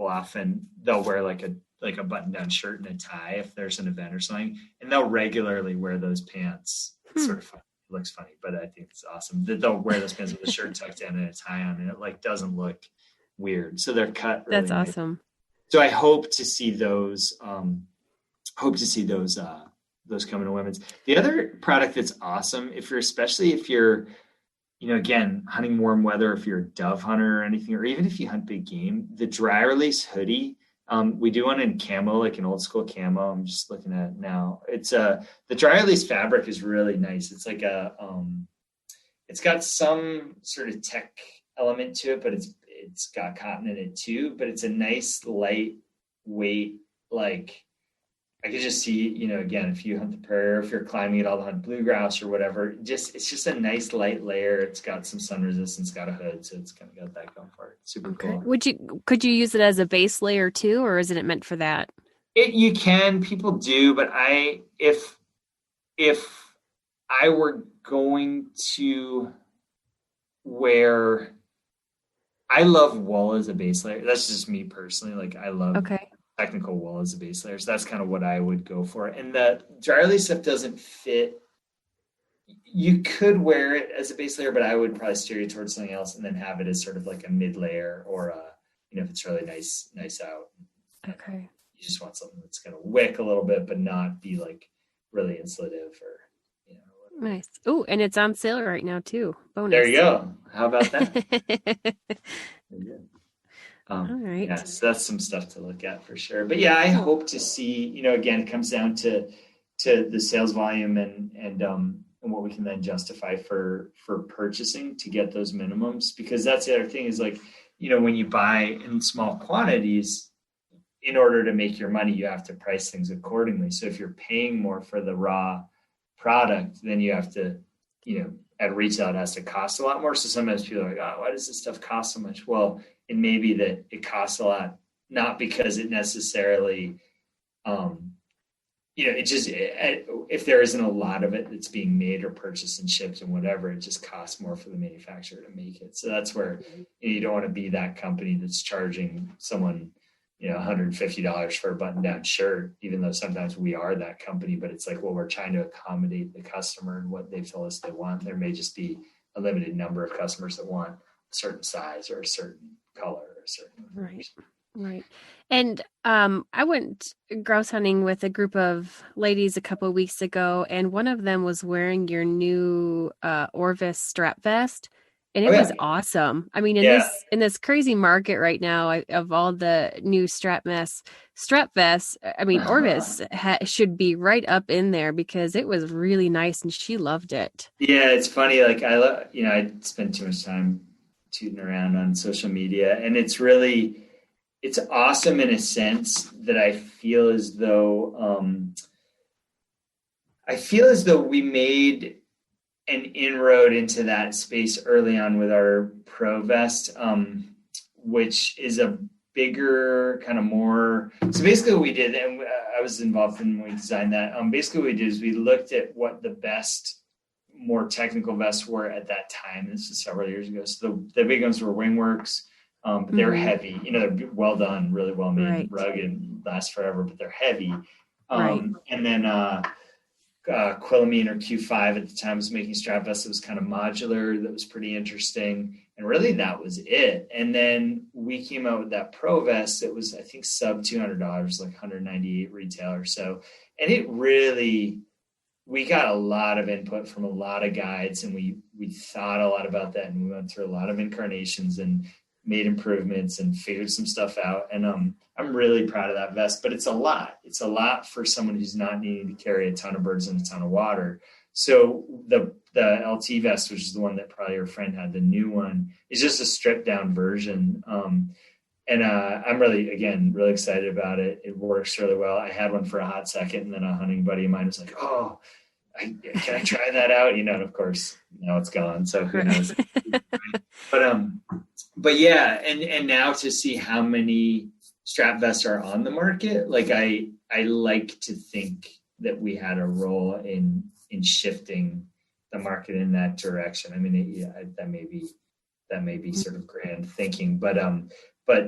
they'll wear like a button down shirt and a tie if there's an event or something. And they'll regularly wear those pants. It's sort of funny. It looks funny, but I think it's awesome that they'll wear those pants with a shirt tucked in and a tie on, and it like doesn't look weird. So they're cut really That's nice. Awesome. So I hope to see those those coming to women's. The other product that's awesome, especially if you're again hunting warm weather, if you're a dove hunter or anything, or even if you hunt big game, the dry release hoodie, we do one in camo, like an old school camo. I'm just looking at it now. It's the dry release fabric is really nice. It's like it's got some sort of tech element to it, but it's got cotton in it too, but it's a nice lightweight, like I could just see, again, if you hunt the prairie, or if you're climbing it all to hunt blue grouse or whatever, it's just a nice light layer. It's got some sun resistance, got a hood, so it's kind of got that going for it. Super cool. Could you use it as a base layer too, or isn't it meant for that? You can, people do, but if I were going to wear, I love wool as a base layer. That's just me personally. Like I love technical wool as a base layer. So that's kind of what I would go for. And the dry release stuff doesn't fit. You could wear it as a base layer, but I would probably steer you towards something else and then have it as sort of like a mid layer or if it's really nice out. Okay. You just want something that's going to wick a little bit, but not be like really insulative or, whatever. Nice. Oh, and it's on sale right now too. Bonus. There you go. How about that? All right. Yeah, so that's some stuff to look at for sure. But yeah, I hope to see, again, it comes down to the sales volume and what we can then justify for purchasing to get those minimums, because that's the other thing is like, when you buy in small quantities, in order to make your money, you have to price things accordingly. So if you're paying more for the raw product, then you have to, at retail, it has to cost a lot more. So sometimes people are like, oh, why does this stuff cost so much? Well, it may be that it costs a lot, not because it necessarily, it just, if there isn't a lot of it that's being made or purchased and shipped and whatever, it just costs more for the manufacturer to make it. So that's where you don't want to be that company that's charging someone, $150 for a button-down shirt, even though sometimes we are that company, but it's like, well, we're trying to accommodate the customer and what they've told us they want. There may just be a limited number of customers that want a certain size or a certain color or a certain. Right. And I went grouse hunting with a group of ladies a couple of weeks ago, and one of them was wearing your new Orvis strap vest. And it was awesome. I mean, in this crazy market right now of all the new strap vests, I mean, Orvis should be right up in there because it was really nice and she loved it. Yeah, it's funny. Like I spend too much time tooting around on social media, and it's awesome in a sense that I feel as though we made an inroad into that space early on with our Pro Vest, which is a bigger kind of more. So basically what we did, and I was involved in when we designed that. Basically what we did is we looked at what the best, more technical vests were at that time. This is several years ago. So the big ones were Wingworks. But they're heavy, they're well done, really well made, rugged, last forever, but they're heavy. And then Quillamine or Q5 at the time was making strap vests. It was kind of modular. That was pretty interesting. And really that was it. And then we came out with that Pro Vest. It was, I think, sub $200, like 198 retail or so. And it really, we got a lot of input from a lot of guides, and we thought a lot about that, and we went through a lot of incarnations and made improvements and figured some stuff out. And I'm really proud of that vest, but it's a lot. It's a lot for someone who's not needing to carry a ton of birds and a ton of water. So the LT vest, which is the one that probably your friend had, the new one, is just a stripped down version. And I'm really excited about it. It works really well. I had one for a hot second, and then a hunting buddy of mine was like, oh, can I try that out? And of course, now it's gone. So who knows? But yeah, and now to see how many strap vests are on the market, like I like to think that we had a role in shifting the market in that direction. I mean, that may be sort of grand thinking, but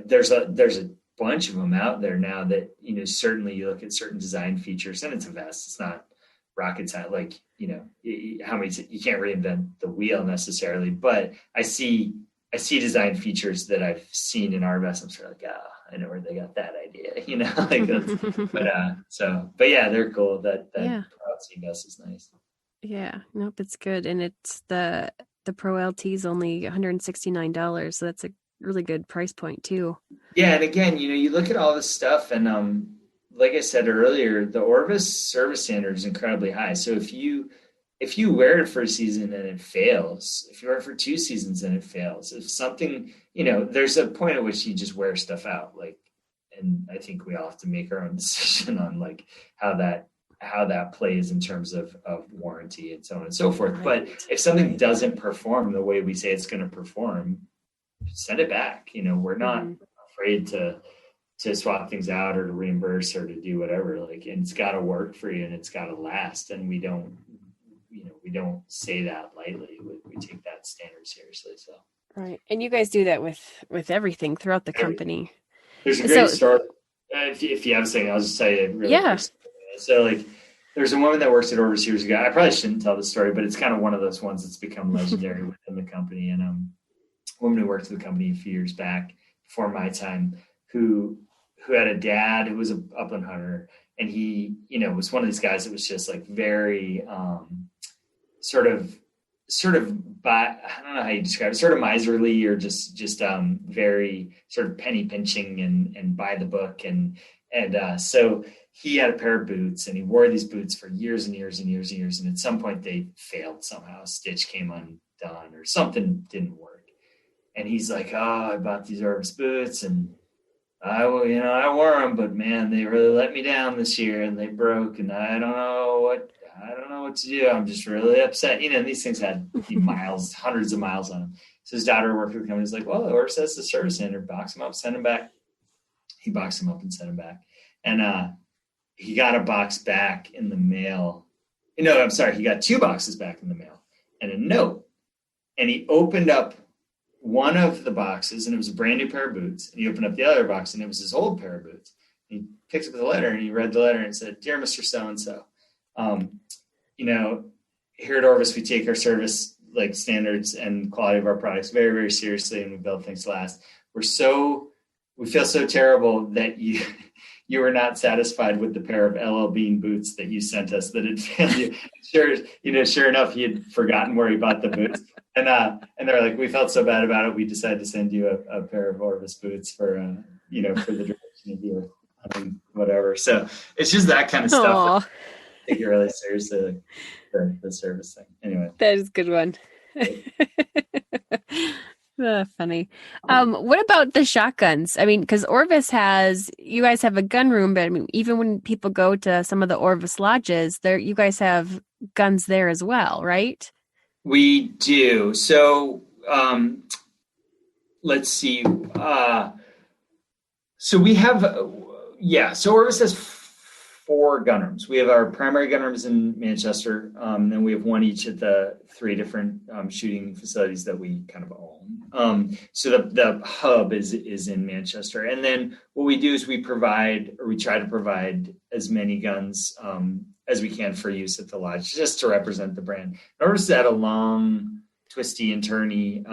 there's a bunch of them out there now that, certainly you look at certain design features, and it's a vest. It's not rocket science, like, how many, you can't reinvent the wheel necessarily, but I see design features that I've seen in our vest. I'm sort of like, I know where they got that idea, like that's, but yeah, they're cool. That Pro vest is nice. Yeah, nope, it's good. And it's the Pro LT is only $169. So that's a really good price point too. Yeah. And again, you look at all this stuff, and, like I said earlier, the Orvis service standard is incredibly high. So if you wear it for a season and it fails, if you wear it for 2 seasons and it fails, if something, there's a point at which you just wear stuff out. Like, and I think we all have to make our own decision on like how that plays in terms of warranty and so on and so forth. Right. But if something doesn't perform the way we say it's going to perform, send it back. We're not afraid to swap things out or to reimburse or to do whatever, like, and it's got to work for you and it's got to last. And we don't we don't say that lightly. We take that standard seriously. So. Right. And you guys do that with everything throughout the company. There's a great story. If you have a second, I'll just tell you really quick. So like, there's a woman that works at Orvis years ago. I probably shouldn't tell the story, but it's kind of one of those ones that's become legendary within the company. And a woman who worked for the company a few years back before my time, who had a dad who was an upland hunter, and he, was one of these guys that was just like very sort of I don't know how you describe it, sort of miserly, or just very sort of penny pinching and by the book. And so he had a pair of boots, and he wore these boots for years and years and years and years. And at some point they failed somehow. A stitch came undone or something didn't work. And he's like, I bought these Orvis boots, and I wore them, but man, they really let me down this year, and they broke, and I don't know what to do. I'm just really upset. These things had miles, hundreds of miles on them. So his daughter worked with the company. He's like, well, Orvis has the service center, box them up, send them back. He boxed them up and sent them back. And he got a box back in the mail. No, I'm sorry. He got 2 boxes back in the mail and a note. And he opened up one of the boxes, and it was a brand new pair of boots. And he opened up the other box, and it was his old pair of boots. He picked up the letter, and he read the letter, and it said, "Dear Mr. So-and-so, here at Orvis, we take our service like standards and quality of our products very, very seriously, and we build things to last. We feel so terrible that you were not satisfied with the pair of LL Bean boots that you sent us, that it failed you." Sure enough, he had forgotten where he bought the boots. And they're like, "We felt so bad about it, we decided to send you a pair of Orvis boots for the duration of your whatever." So it's just that kind of stuff. Take it really seriously, like the service thing. Anyway, that is a good one. Funny. What about the shotguns? I mean, because Orvis you guys have a gun room, but I mean, even when people go to some of the Orvis lodges, you guys have guns there as well, right? We do. So let's see. So we have, so Orvis has 4 gun rooms. We have our primary gun rooms in Manchester. Then we have one each at the 3 different shooting facilities that we kind of own. So the hub is in Manchester. And then what we do is we try to provide as many guns as we can for use at the lodge, just to represent the brand. Orvis has had a long, twisty and turny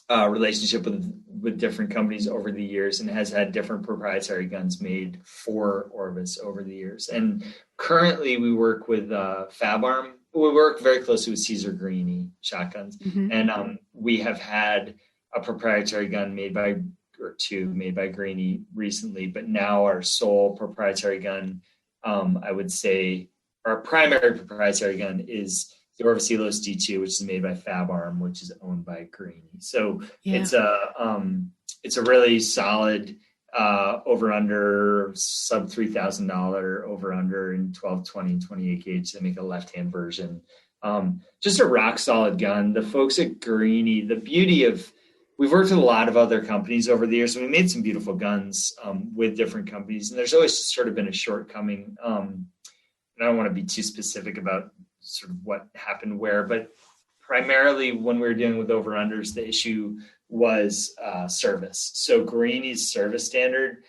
relationship with different companies over the years, and has had different proprietary guns made for Orvis over the years. And currently we work with Fab Arm. We work very closely with Caesar Greeny shotguns. Mm-hmm. And we have had a proprietary gun made by Greeny recently, but now our sole proprietary gun, I would say our primary proprietary gun is the Orvis Endorsed D2, which is made by Fab Arm, which is owned by Greeny. So it's a really solid over under sub $3,000 over under in 12, 20, and 28 gauge. They make a left-hand version. Just a rock solid gun. The folks at Greeny, the beauty of, we've worked with a lot of other companies over the years, and we made some beautiful guns with different companies. And there's always sort of been a shortcoming. And I don't want to be too specific about sort of what happened where, but primarily when we were dealing with over-unders, the issue was service. So Greeny's service standard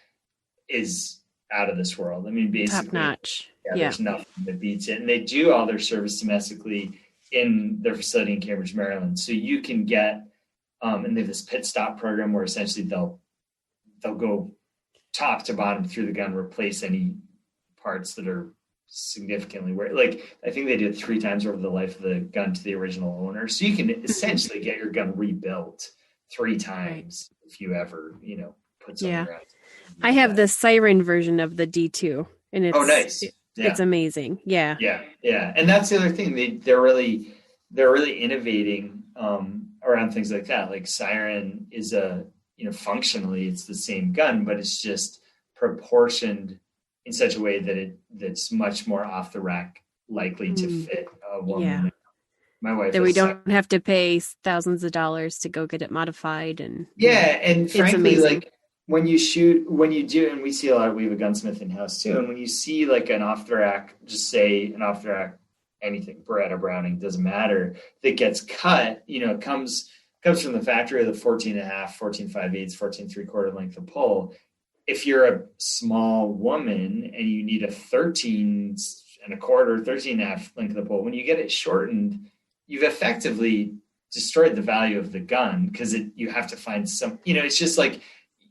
is out of this world. I mean, basically, top notch. There's nothing that beats it. And they do all their service domestically in their facility in Cambridge, Maryland. So you can get, and they have this pit stop program where essentially they'll go top to bottom through the gun, replace any parts that are significantly I think they do it 3 times over the life of the gun to the original owner. So you can essentially get your gun rebuilt 3 times if you ever, put something around. I have the siren version of the D2, and it's nice. It's amazing. Yeah. And that's the other thing. They're really innovating around things like that. Like siren is functionally it's the same gun, but it's just proportioned in such a way that that's much more off the rack likely to fit a woman. Yeah. My wife. That we don't have to pay thousands of dollars to go get it modified, and and frankly, like when you do, and we see a lot. We have a gunsmith in house too, and when you see like an off the rack, just say an off the rack anything, Beretta, Browning, doesn't matter, that gets cut, comes from the factory of the 14.5, 14 5/8, 14 3/4 length of pole. If you're a small woman and you need a 13 1/4, 13.5 length of the pole, when you get it shortened, you've effectively destroyed the value of the gun, because you have to find some, it's just like,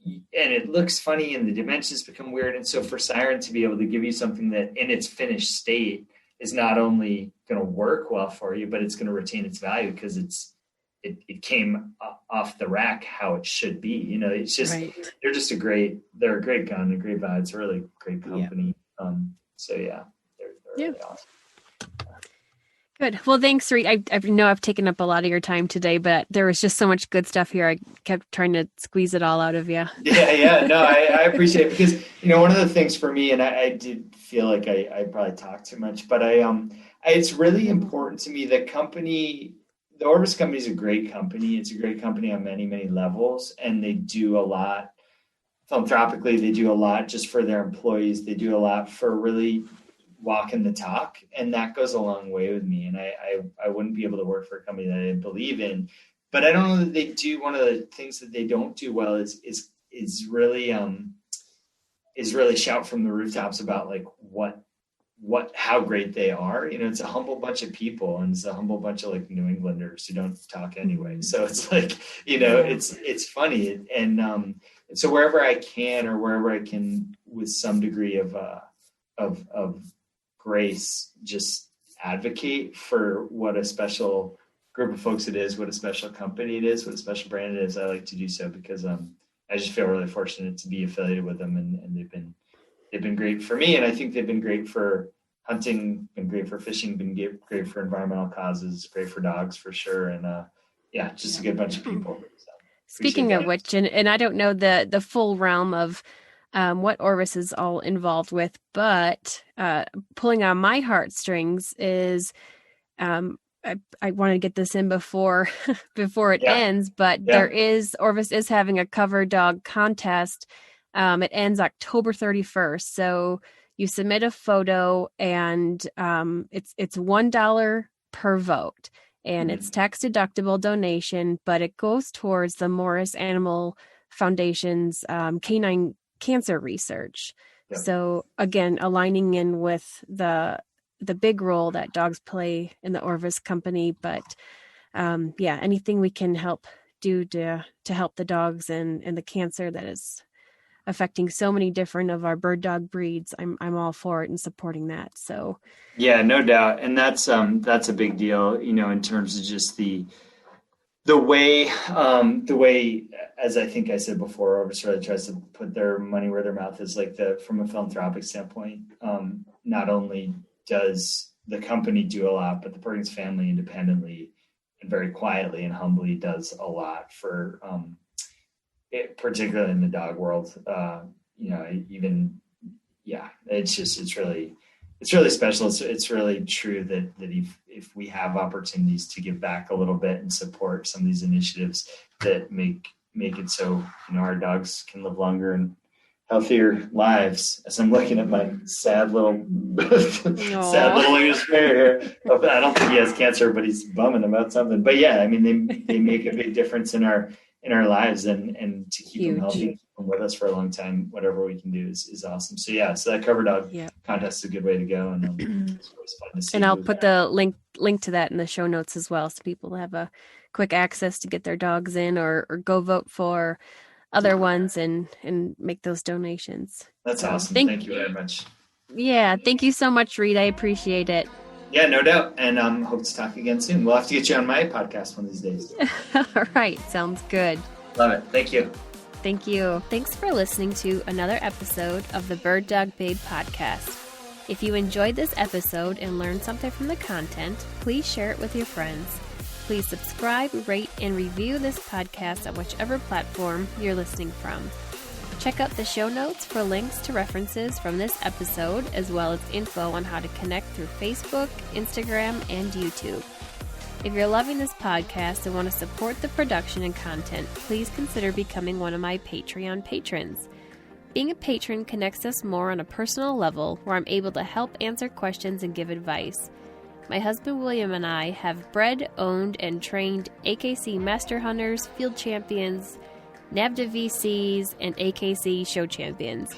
and it looks funny and the dimensions become weird. And so for Siren to be able to give you something that in its finished state is not only going to work well for you, but it's going to retain its value because it came off the rack how it should be. It's just, they're a great gun, a great vibe. It's a really great company. Yeah. They're really awesome. Good. Well, thanks, Reid. I know I've taken up a lot of your time today, but there was just so much good stuff here. I kept trying to squeeze it all out of you. Yeah. No, I appreciate it, because, one of the things for me, and I did feel like I probably talked too much, but it's really important to me that the Orvis company is a great company. It's a great company on many, many levels, and they do a lot philanthropically. They do a lot just for their employees. They do a lot for really walking the talk, and that goes a long way with me. And I wouldn't be able to work for a company that I didn't believe in. But I don't know that they do. One of the things that they don't do well is really shout from the rooftops about like how great they are. It's a humble bunch of people, and it's a humble bunch of like New Englanders who don't talk anyway. So it's like, it's funny. And so wherever I can, or wherever I can, with some degree of grace, just advocate for what a special group of folks it is, what a special company it is, what a special brand it is. I like to do so because I just feel really fortunate to be affiliated with them, and they've been great for me, and I think they've been great for hunting, been great for fishing, been great for environmental causes, great for dogs for sure, and just a good bunch of people. So, speaking of which, and I don't know the full realm of what Orvis is all involved with, but pulling on my heartstrings is I want to get this in before it ends, but Orvis is having a cover dog contest. It ends October 31st. So you submit a photo, and it's $1 per vote, and it's tax deductible donation, but it goes towards the Morris Animal Foundation's canine cancer research. Yeah. So again, aligning in with the big role that dogs play in the Orvis company, but anything we can help do to help the dogs and the cancer that is affecting so many different of our bird dog breeds, I'm all for it and supporting that. So yeah, no doubt. And that's a big deal, in terms of just the way, as I think I said before, Orvis really tries to put their money where their mouth is, like from a philanthropic standpoint. Not only does the company do a lot, but the Perkins family independently and very quietly and humbly does a lot for, particularly in the dog world. It's really special. It's really true that if we have opportunities to give back a little bit and support some of these initiatives that make it so, our dogs can live longer and healthier lives. As I'm looking at my sad little English bear here, I don't think he has cancer, but he's bumming about something. But yeah, I mean, they make a big difference in our lives, and to keep them healthy, keep them with us for a long time, whatever we can do is awesome. So that cover dog contest is a good way to go, and it's always fun to see. And I'll put the link to that in the show notes as well, so people have a quick access to get their dogs in, or go vote for other ones and make those donations. That's awesome. Thank you very much. Yeah, thank you so much, Reid. I appreciate it. Yeah, no doubt. And hope to talk again soon. We'll have to get you on my podcast one of these days. All right. Sounds good. Love it. Thank you. Thank you. Thanks for listening to another episode of the Bird Dog Babe podcast. If you enjoyed this episode and learned something from the content, please share it with your friends. Please subscribe, rate, and review this podcast on whichever platform you're listening from. Check out the show notes for links to references from this episode, as well as info on how to connect through Facebook, Instagram, and YouTube. If you're loving this podcast and want to support the production and content, please consider becoming one of my Patreon patrons. Being a patron connects us more on a personal level, where I'm able to help answer questions and give advice. My husband William and I have bred, owned, and trained AKC Master Hunters, Field Champions, NAVDA VCs, and AKC Show Champions.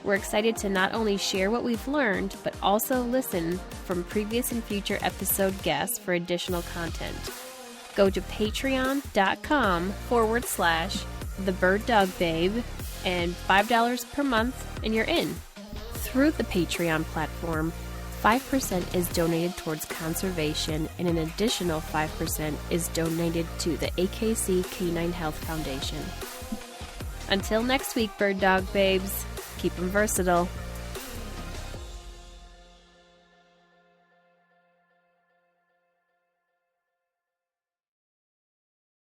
We're excited to not only share what we've learned, but also listen from previous and future episode guests for additional content. Go to patreon.com/TheBirdDogBabe and $5 per month and you're in. Through the Patreon platform, 5% is donated towards conservation and an additional 5% is donated to the AKC Canine Health Foundation. Until next week, bird dog babes, keep them versatile.